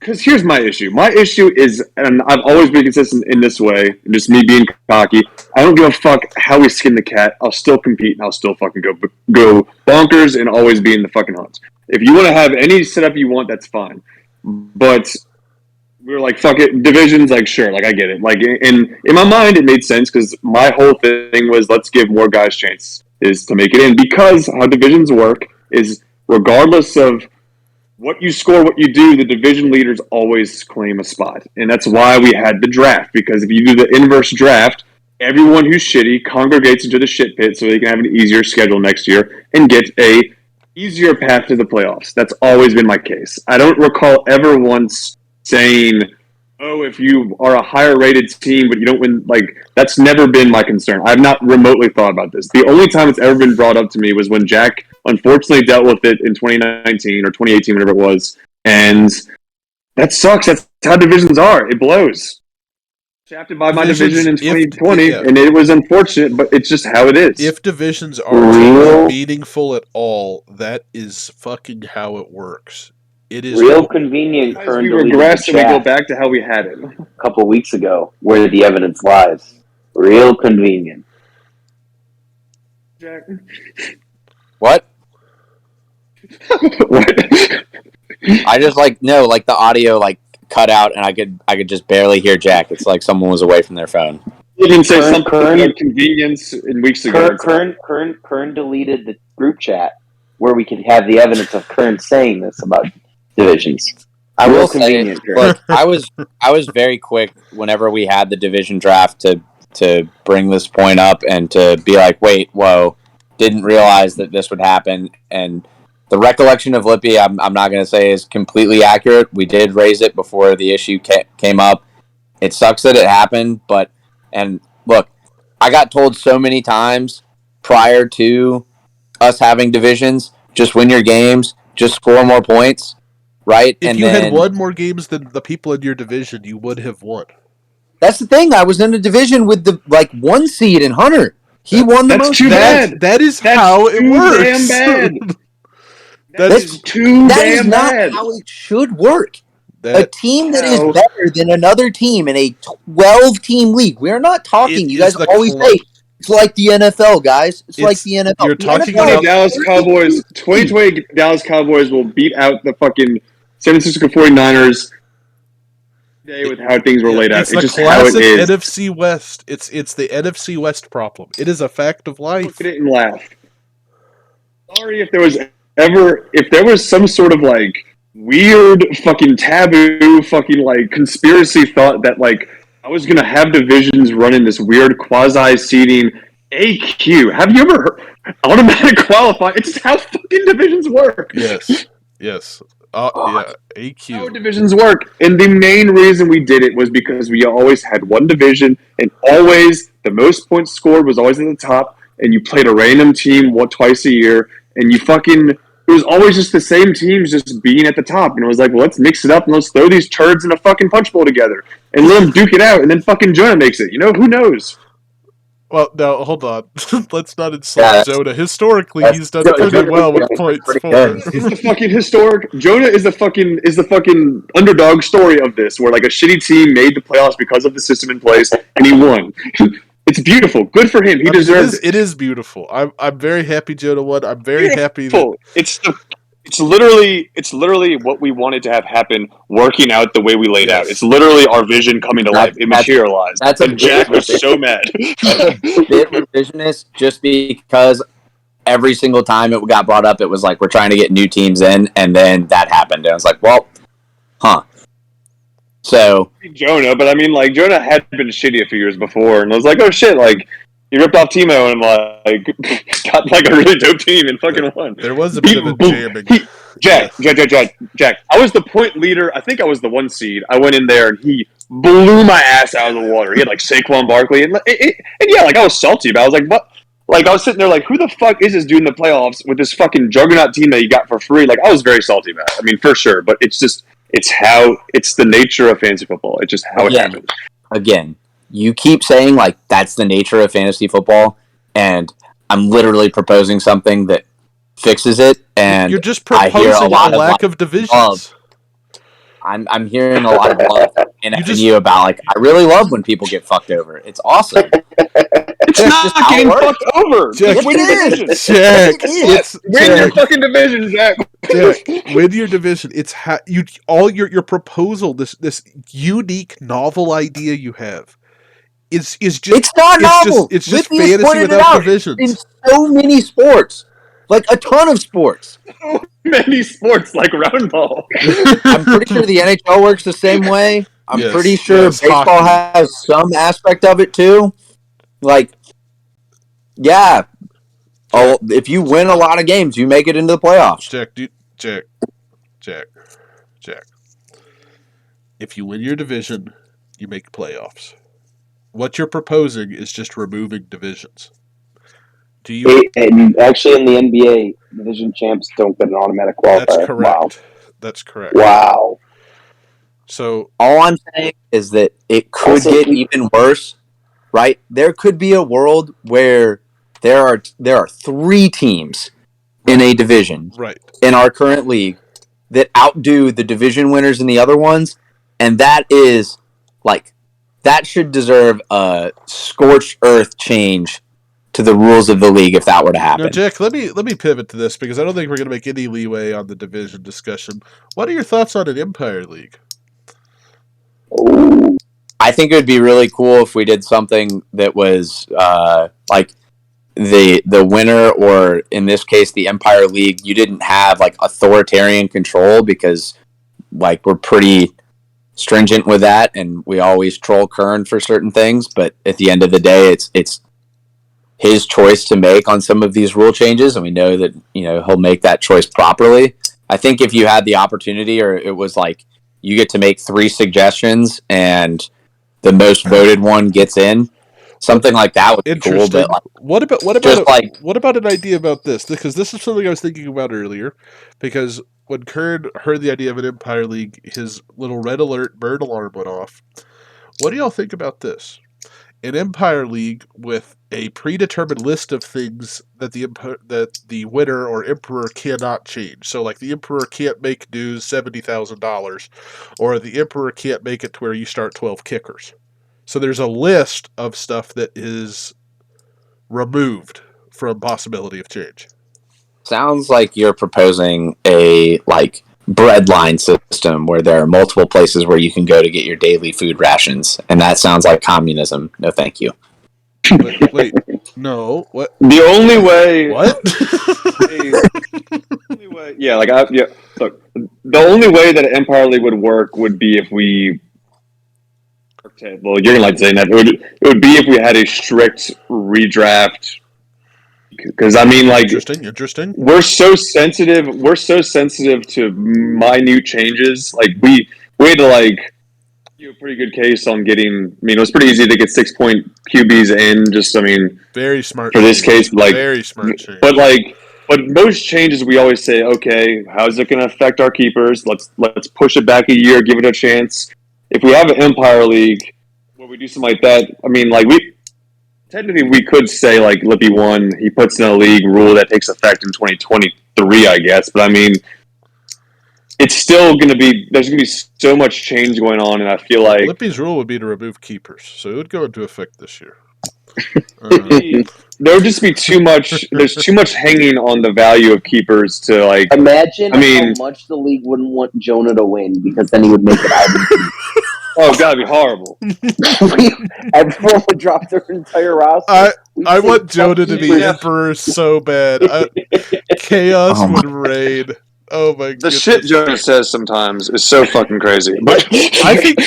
because here's my issue. My issue is, and I've always been consistent in this way, just me being cocky. I don't give a fuck how we skin the cat. I'll still compete and I'll still fucking go bonkers and always be in the fucking hunt. If you want to have any setup you want, that's fine. But we were like, fuck it, divisions, like, sure, like, I get it. Like, in my mind, it made sense because my whole thing was let's give more guys chances to make it in, because how divisions work is regardless of what you score, what you do, the division leaders always claim a spot. And that's why we had the draft, because if you do the inverse draft, everyone who's shitty congregates into the shit pit so they can have an easier schedule next year and get a easier path to the playoffs. That's always been my case. I don't recall ever once saying, oh, if you are a higher rated team but you don't win, like, that's never been my concern. I've not remotely thought about this. The only time it's ever been brought up to me was when Jack unfortunately dealt with it in 2019 or 2018, whatever it was, and that sucks. That's how divisions are. It blows. Shafted by my division in 2020, and it was unfortunate, but it's just how it is. If divisions are meaningful at all, that is fucking how it works. It is real convenient. As we regress and we go back to how we had it a couple weeks ago, where the evidence lies. Real convenient. Jack. What? I just the audio cut out and I could just barely hear Jack. It's like someone was away from their phone. You didn't say something about convenience in weeks ago. Kern deleted the group chat where we could have the evidence of Kern saying this about divisions. I will say, look, I was very quick whenever we had the division draft to bring this point up and to be like, wait, whoa, didn't realize that this would happen. And the recollection of Lippy, I'm not going to say is completely accurate. We did raise it before the issue came up. It sucks that it happened, and look, I got told so many times prior to us having divisions, just win your games, just score more points, right? If you had won more games than the people in your division, you would have won. That's the thing. I was in a division with the 1 seed in Hunter. He won the most. That is how it works. Damn bad. That's too that damn is not bad. how it should work. A team that is better than another team in a 12-team league. We're not talking. You guys always say it's like the NFL, guys. It's like the NFL. You're talking about Dallas Cowboys. 2020 Dallas Cowboys will beat out the fucking San Francisco 49ers today with how things were laid out. It's just how it is. NFC West. It's the NFC West problem. It is a fact of life. Look at it and laugh. Sorry if there was some sort of weird fucking taboo fucking conspiracy thought that I was gonna have divisions running this weird quasi seeding AQ. Have you ever heard automatic qualify? It's just how fucking divisions work. Yes. Yeah, AQ. How divisions work. And the main reason we did it was because we always had one division and always the most points scored was always at the top, and you played a random team twice a year, and it was always just the same teams just being at the top. And it was like, well, let's mix it up and let's throw these turds in a fucking punch bowl together and let them duke it out. And then fucking Jonah makes it. Who knows? Well, now, hold on. Let's not insult Jonah. Historically, he's done pretty well with points for. It's the fucking historic. Jonah is the fucking underdog story of this, where a shitty team made the playoffs because of the system in place, and he won. It's beautiful. Good for him. He deserves it. It is beautiful. I'm very happy Jonah won. I'm very happy that it's literally what we wanted to have happen, working out the way we laid out. It's literally our vision coming to life. It materialized. And Jack was so mad. Bit revisionist just because every single time it got brought up, it was like we're trying to get new teams in, and then that happened. And I was like, well, So Jonah, but I mean, Jonah had been shitty a few years before, and I was like, oh shit, he ripped off Timo and got a really dope team and fucking won. There was a bit of a jamming. Jack. I was the point leader. I think I was the 1 seed. I went in there and he blew my ass out of the water. He had Saquon Barkley and yeah, I was salty, but I was like, what? I was sitting there who the fuck is this dude in the playoffs with this fucking juggernaut team that you got for free? I was very salty about it. I mean, for sure, but it's the nature of fantasy football. It's just how it happens. Again, you keep saying that's the nature of fantasy football, and I'm literally proposing something that fixes it. And you're just proposing a lack of divisions. I'm hearing a lot of love in you about like I really love when people get fucked over. It's awesome. It's not getting fucked over. Jack, Just win your division. Jack, Win your fucking division, Jack. Jack, win your division. It's your proposal. This unique novel idea you have is just it's not novel. It's just Lippy fantasy without divisions in so many sports, like a ton of sports. So many sports like roundball. I'm pretty sure the NHL works the same way. I'm pretty sure baseball hockey has some aspect of it too. Like, yeah. Oh, if you win a lot of games, you make it into the playoffs. Jack. If you win your division, you make playoffs. What you're proposing is just removing divisions. Do you? And actually, in the NBA, division champs don't get an automatic qualifier. That's correct. Wow. That's correct. Wow. So all I'm saying is that it could get even worse, right? There could be a world where there are 3 teams in a division in our current league that outdo the division winners in the other ones, and that is like that should deserve a scorched earth change to the rules of the league if that were to happen. Now, Jack, let me pivot to this because I don't think we're going to make any leeway on the division discussion. What are your thoughts on an Empire League? I think it would be really cool if we did something that was like the winner, or in this case, the Empire League. You didn't have like authoritarian control because like we're pretty stringent with that, and we always troll Kern for certain things. But at the end of the day, it's his choice to make on some of these rule changes, and we know that he'll make that choice properly. I think if you had the opportunity, or it was like you get to make 3 suggestions and the most voted one gets in, something like that would be cool. But like, what about an idea about this? Because this is something I was thinking about earlier. Because when Kern heard the idea of an Empire League, his little red alert bird alarm went off. What do y'all think about this? An Empire League with a predetermined list of things that the winner or emperor cannot change. So, like, the emperor can't make dues $70,000, or the emperor can't make it to where you start 12 kickers. So there's a list of stuff that is removed from possibility of change. Sounds like you're proposing a breadline system where there are multiple places where you can go to get your daily food rations, and that sounds like communism. No, thank you. Wait, no. What? The only way. What? Look, the only way that an Empire League would work would be if we. Well, you're gonna like saying that. It would be if we had a strict redraft. Because I mean, like, interesting. We're so sensitive. We're so sensitive to minute changes. Like we had to do a pretty good case on getting. I mean, it was pretty easy to get 6-point QBs in. Just, I mean, very smart for this case. Very smart change. But most changes we always say, okay, how's it going to affect our keepers? Let's push it back a year, give it a chance. If we have an Empire League where we do something like that, I mean, technically, we could say, Lippy won. He puts in a league rule that takes effect in 2023, I guess. But, I mean, it's still going to be – there's going to be so much change going on, and I feel like – Lippy's rule would be to remove keepers, so it would go into effect this year. There would just be too much – there's too much hanging on the value of keepers to, Imagine how much the league wouldn't want Jonah to win because then he would make it Ivan. Oh, God, it'd be horrible. Everyone would drop their entire roster. I want Jonah to be emperor so bad. Chaos would reign. Oh my god. The shit Jonah says sometimes is so fucking crazy. But I think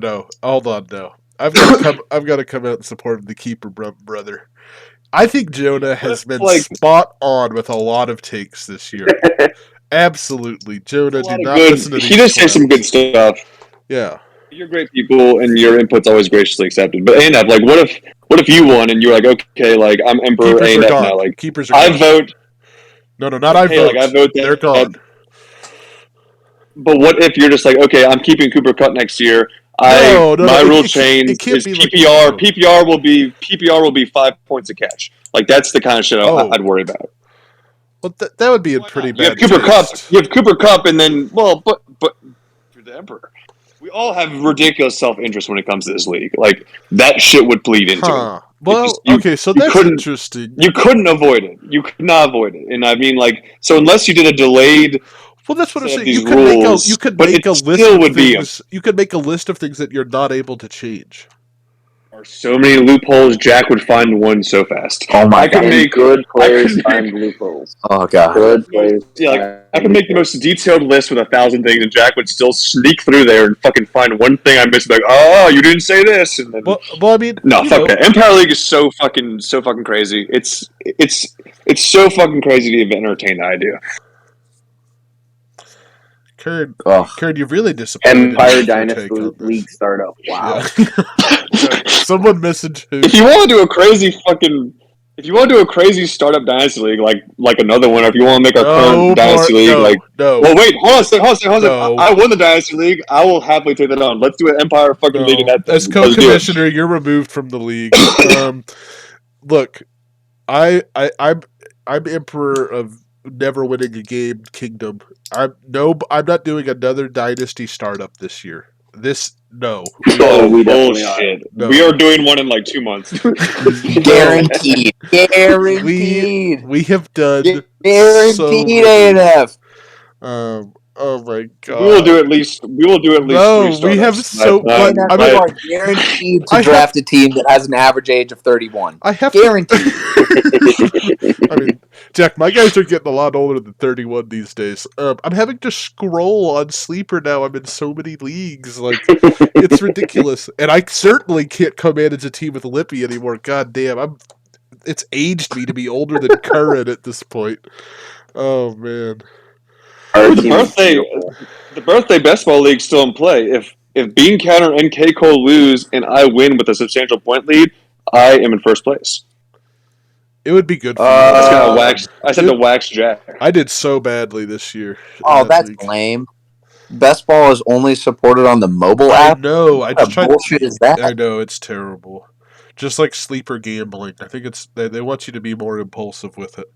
no. Hold on, no. I've got to come out in support of the keeper brother. I think Jonah has been spot on with a lot of takes this year. Absolutely. Jonah, do not listen to these. He does say some good stuff. Yeah. You're great people, and your input's always graciously accepted. But A&F, what if you won and you're like, okay, I'm Emperor A&F now? Keepers are I gone. vote. No, not I vote. I vote that they're gone. But what if you're just okay, I'm keeping Cooper Kupp next year. My rule change is PPR. PPR will be 5 points a catch. That's the kind of shit I'd worry about. Well, that would be a pretty bad. You have Cooper Kupp, and then but the Emperor. We all have ridiculous self-interest when it comes to this league. Like, that shit would bleed into it. Huh. Well, You, okay, so you that's couldn't interesting. you couldn't avoid it. You could not avoid it. And I mean, like, so unless you did a delayed Well, that's what I'm set of saying. You these could make rules, but it still would be you could make a list of things that you're not able to change. are so many loopholes. Jack would find one so fast. Oh my I could god. And make good players could find make- loopholes. Oh god. Good players. yeah, like, find I could make the loopholes. most detailed list with 1,000 things, and Jack would still sneak through there and fucking find one thing I missed. Like, oh, you didn't say this, and then Well, I mean, no, you fuck know, that. Empire League is so fucking crazy. It's so fucking crazy to even entertain the idea. Kern, Ugh. you've really disappointed Empire me with your Dynasty take on this. League startup. Wow. Yeah. Someone message who. If you want to do a crazy fucking, if you want to do a crazy startup dynasty league like another one, or if you want to make our current dynasty league, like, no. well, wait, hold on a second. No. I won the dynasty league. I will happily take that on. Let's do an Empire fucking league in No. that thing. As Let's do it. co-commissioner, you're removed from the league. Look, I'm emperor of never winning a game kingdom. I'm not doing another dynasty startup this year. No. Oh, we definitely bullshit. No. We are doing one in like 2 months. Guaranteed. Guaranteed. We have done Guaranteed so ANF. Oh my god. We will do at least No, 3 startups. we have so- but- I You mean- are guaranteed to I draft a team that has an average age of 31. I have Guaranteed. I mean, Jack, my guys are getting a lot older than 31 these days. I'm having to scroll on Sleeper now. I'm in so many leagues. Like, it's ridiculous. And I certainly can't come manage a team with Lippy anymore. God damn. It's aged me to be older than Curran at this point. Oh, man. Our The team is birthday- beautiful. The birthday best ball league's still in play. If Bean Counter and K Cole lose and I win with a substantial point lead, I am in first place. It would be good for That's you. gonna wax. I said to wax Jack. I did so badly this year. in Oh, that that's league. lame. Best Ball is only supported on the mobile I app. know. I What just kind tried. of bullshit is that? I know it's terrible. Just like sleeper gambling. I think they want you to be more impulsive with it.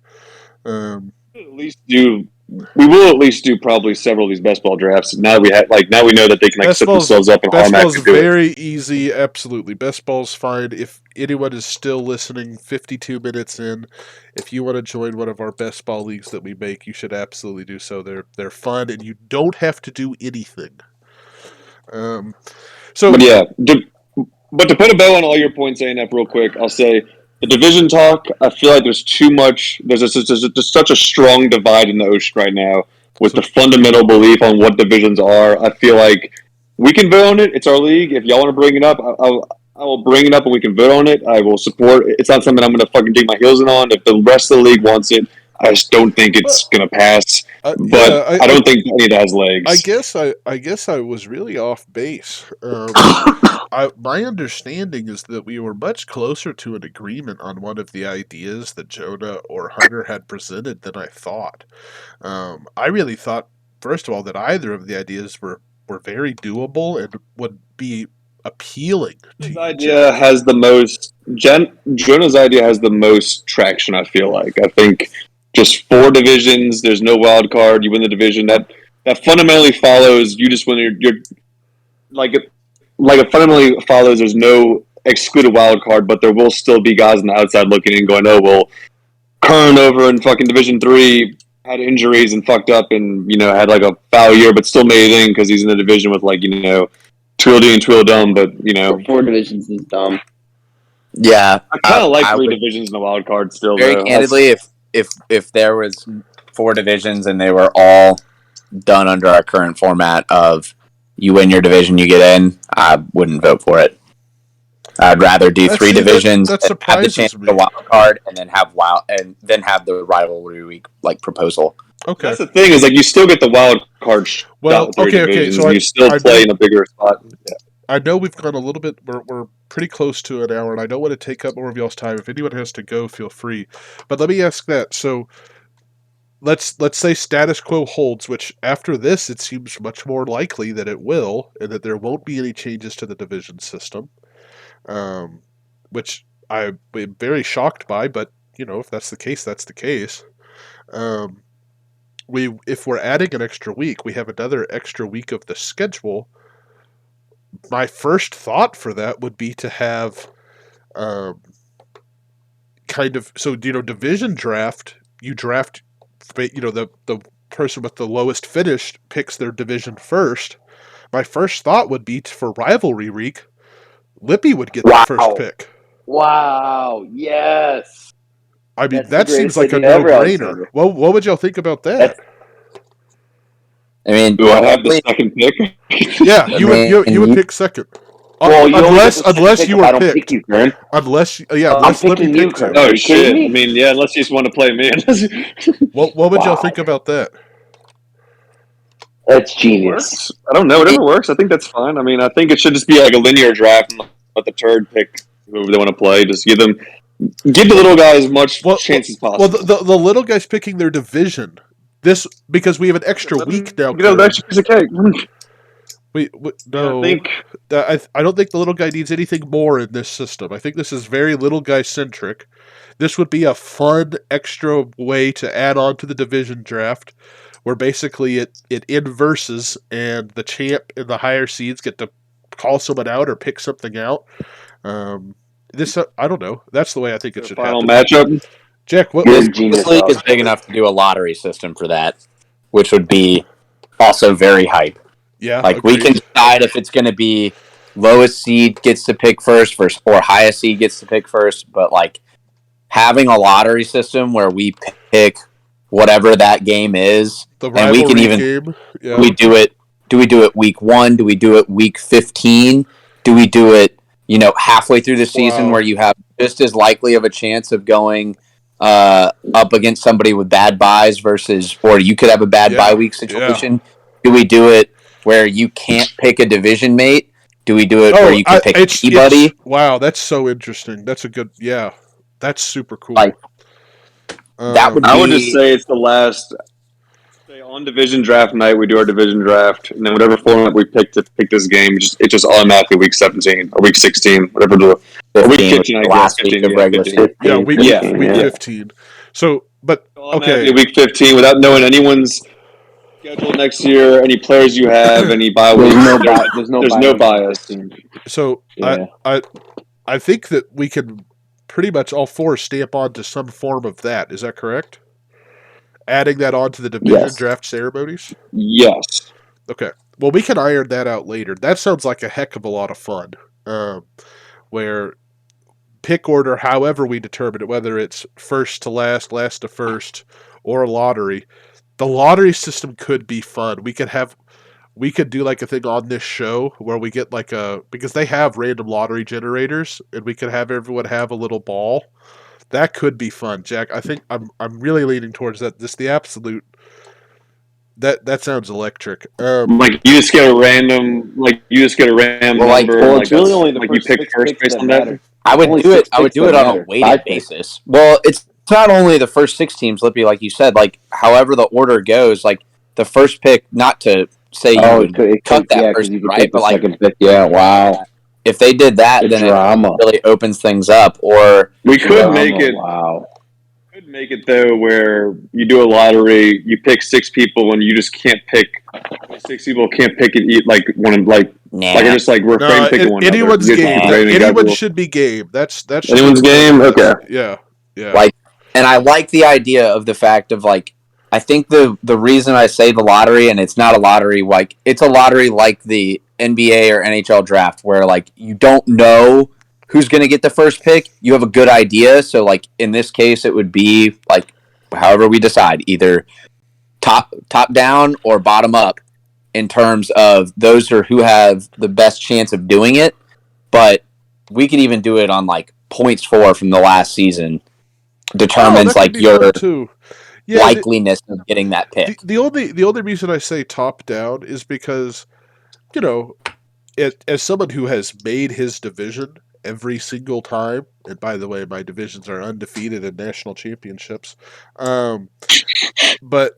We will at least do probably several of these best ball drafts. Now we know that they can Best set ball's- themselves up and Best ball's automatically do it. very easy. Absolutely, best ball's fine. If anyone is still listening, 52 minutes in, if you want to join one of our best ball leagues that we make, you should absolutely do so. They're fun, and you don't have to do anything. So But yeah, but to put a bow on all your points, ANF, real quick, I'll say the division talk. I feel like there's too much. There's such a strong divide in the ocean right now with the fundamental belief on what divisions are. I feel like we can vote on it. It's our league. If y'all want to bring it up, I will bring it up and we can vote on it. I will support. It's not something I'm going to fucking dig my heels in on. If the rest of the league wants it, I just don't think it's going to pass. But yeah, I don't think any of it has legs. I guess I was really off base. My understanding is that we were much closer to an agreement on one of the ideas that Jonah or Hunter had presented than I thought. I really thought, first of all, that either of the ideas were very doable and would be appealing to His you, idea Jack. has the most. Jonah's idea has the most traction. I feel like. I think just 4 divisions. There's no wild card. You win the division. That fundamentally follows. You just win your it fundamentally follows. There's no excluded wild card, but there will still be guys on the outside looking in, going, "Oh well, Kern over in fucking Division 3 had injuries and fucked up, and had like a foul year, but still made it in because he's in the division with Tweedledee and Tweedledum." But 4 divisions is dumb. Yeah, I kind of like I 3 would- divisions in the wild card still. very though. candidly, if there was 4 divisions and they were all done under our current format of you win your division, you get in, I wouldn't vote for it. I'd rather do 3 divisions, that and have the surprises chance me. for wild card, and then have the rivalry week proposal. Okay. That's the thing is you still get the wild card. Well, with 3 okay, divisions, so you still I play know- in a bigger spot. Yeah. I know we've gone a little bit. We're pretty close to an hour, and I don't want to take up more of y'all's time. If anyone has to go, feel free. But let me ask that. So, let's say status quo holds, which after this, it seems much more likely that it will, and that there won't be any changes to the division system. Which I'm very shocked by. But if that's the case, that's the case. if we're adding an extra week, we have another extra week of the schedule. My first thought for that would be to have kind of division draft. You draft, the person with the lowest finish picks their division first. My first thought would be for rivalry week, Lippy would get the first pick. Wow. Yes. I mean, That's that the seems greatest like a idea ever, no-brainer. Alexander. Well, what would y'all think about that? I mean, Do I have the second pick? Yeah, I you mean, would pick second. Well, you only get the second unless pick you if were I don't picked. pick you, Kern. Unless I'm Lippy picking you, picked you. Kern. Are Oh you kidding shit! me? I mean, yeah, unless you just want to play me. What would y'all Wow. think about that? That's genius. Works. I don't know. Whatever works. I think that's fine. I mean, I think it should just be like a linear draft and let the turd pick whoever they want to play. Just give the little guys as much chance as possible. Well, the little guys picking their division. This because we have an extra week now. Get an extra piece of cake. No, I don't think the little guy needs anything more in this system. I think this is very little guy centric. This would be a fun extra way to add on to the division draft, where basically it inverses and the champ and the higher seeds get to call someone out or pick something out. I don't know. That's the way I think it should Final happen. matchup. Jack, what? You're a this genius, league Alex. is big enough to do a lottery system for that, which would be also very hype. Yeah, like we can decide if it's going to be lowest seed gets to pick first or highest seed gets to pick first, but like having a lottery system where we pick whatever that game is, and we can even game. Yeah. we do it. Do we do it week 1? Do we do it week 15? Do we do it halfway through the season where you have just as likely of a chance of going up against somebody with bad buys or you could have a bad bye week situation? Yeah. Do we do it where you can't pick a division mate? Do we do it where you can pick anybody? Wow, that's so interesting. That's a good, that's super cool. That would I would just say it's the last. On division draft night, we do our division draft, and then whatever format we pick to pick this game, it just automatically week 17 or week 16, whatever the week 15. I guess 15, week of regular season. Week 15. So, but okay, week 15 without knowing anyone's schedule next year, any players you have, any bye weeks. There's no bias. So I think that we can pretty much all four stamp onto some form of that. Is that correct? Adding that on to the division draft ceremonies? Yes. Okay. Well, we can iron that out later. That sounds like a heck of a lot of fun. Where pick order, however we determine it, whether it's first to last, last to first, or a lottery, the lottery system could be fun. We could do like a thing on this show where we get because they have random lottery generators, and we could have everyone have a little ball. That could be fun, Jack. I think I'm really leaning towards that. Just the absolute. That sounds electric. You just get a random number. It's really only you pick first based on that. I would do it. I would do it on a weighted basis. Well, it's not only the first 6 teams, Lippy, like you said. Like however the order goes, like the first pick. Not to say you would cut that first pick, right? But like, wow. If they did that, then it really opens things up. Or we could make it. Wow. Could make it though where you do a lottery, you pick 6 people, and you just can't pick 6 people. Can't pick it like one of like just like refrain picking one. Anyone's game. Anyone should be game. That's anyone's game. Okay. Yeah. And I like the idea of the fact of like. I think the reason I say the lottery, and it's not a lottery like it's a lottery like the NBA or NHL draft, where like you don't know who's going to get the first pick. You have a good idea. So like in this case, it would be like however we decide, either top down or bottom up in terms of those who have the best chance of doing it. But we could even do it on like points for from the last season determines like your likeliness of getting that pick. The only reason I say top down is because, as someone who has made his division every single time, and by the way, my divisions are undefeated in national championships, but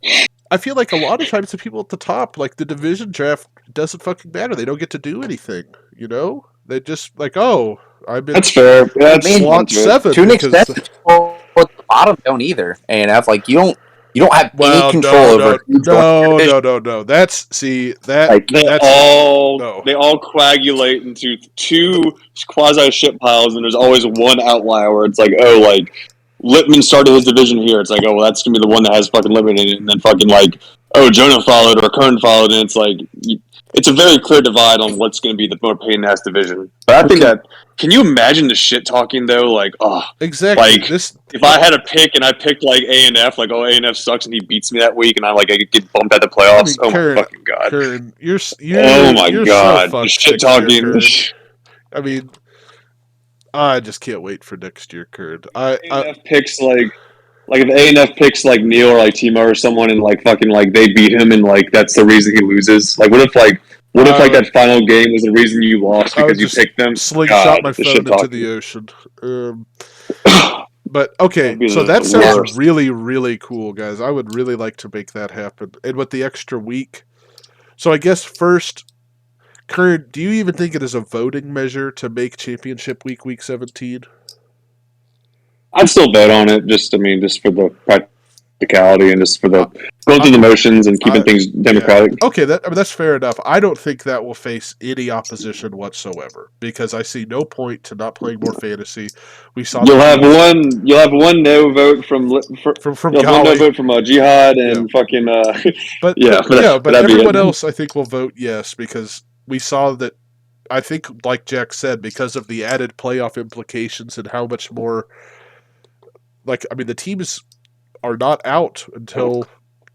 I feel like a lot of times the people at the top, like the division draft doesn't fucking matter. They don't get to do anything, They just like, that's fair. That's slot 7. To an extent, the bottom don't either. ANF, like you don't. You don't have any control over who joins your division. No. That's Like, They all coagulate into two quasi shit piles, and there's always one outlier where it's like, oh, like Lippman started his division here. It's like, oh, well, that's gonna be the one that has fucking Lippman in it, and then fucking like, oh, Jonah followed or Kern followed, and it's like, it's a very clear divide on what's gonna be the more pain in the ass division. But I think that, can you imagine the shit talking though? Like, oh, exactly. like if I had a pick and I picked like A&F, like, oh, A&F sucks and he beats me that week, and I get bumped out the playoffs. Kern, my fucking god! Kern, you're oh my god! So the shit talking. I mean, I just can't wait for next year, Kern. A&F picks like if A&F picks like Neil or like Timo or someone, and like fucking like they beat him, and like that's the reason he loses. Like, what if that final game was the reason you lost because you picked them? Slingshot my phone into the ocean. But okay, so that sounds really, really cool, guys. I would really like to make that happen. And with the extra week, so I guess first, Kern, do you even think it is a voting measure to make Championship Week 17? I'd still vote on it, just for the practicality and just for the going through the motions and keeping things democratic. Yeah. Okay, that's fair enough. I don't think that will face any opposition whatsoever because I see no point to not playing more fantasy. We saw you'll have one no vote from Golly. No vote from Jihad and fucking. But everyone else I think will vote yes because we saw that. I think, like Jack said, because of the added playoff implications and how much more. The teams are not out until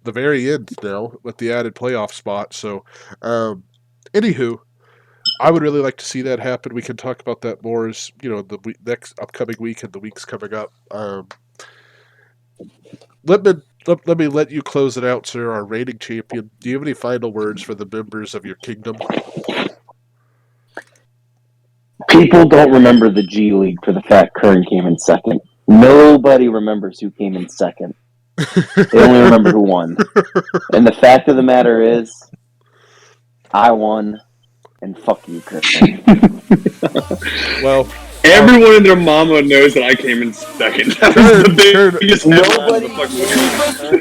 the very end now with the added playoff spot. So, anywho, I would really like to see that happen. We can talk about that more as, the next upcoming week and the weeks coming up. Let me let you close it out, sir, our reigning champion. Do you have any final words for the members of your kingdom? People don't remember the G League for the fact Kern came in second. Nobody remembers who came in second. They only remember who won. And the fact of the matter is, I won, and fuck you, Christian. Well, everyone and their mama knows that I came in second.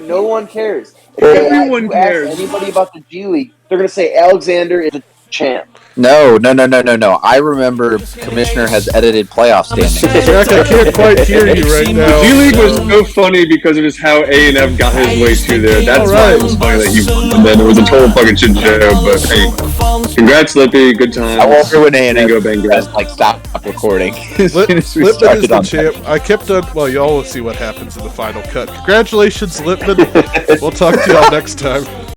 No one cares. Everyone cares. Ask anybody about the G League, they're going to say Alexander is a champ. No. I remember Commissioner has edited playoff standings. Jack, I can't quite hear you right now. G League was so funny because of just how A&F got his way to there. That's why it was funny that he won. And then it was a total fucking shit show. But hey, congrats, Lippy. Good time. I won't ruin A&F. Bango. Stop recording. Lippman is the champ. I kept on. Well, y'all will see what happens in the final cut. Congratulations, Lippman. We'll talk to y'all next time.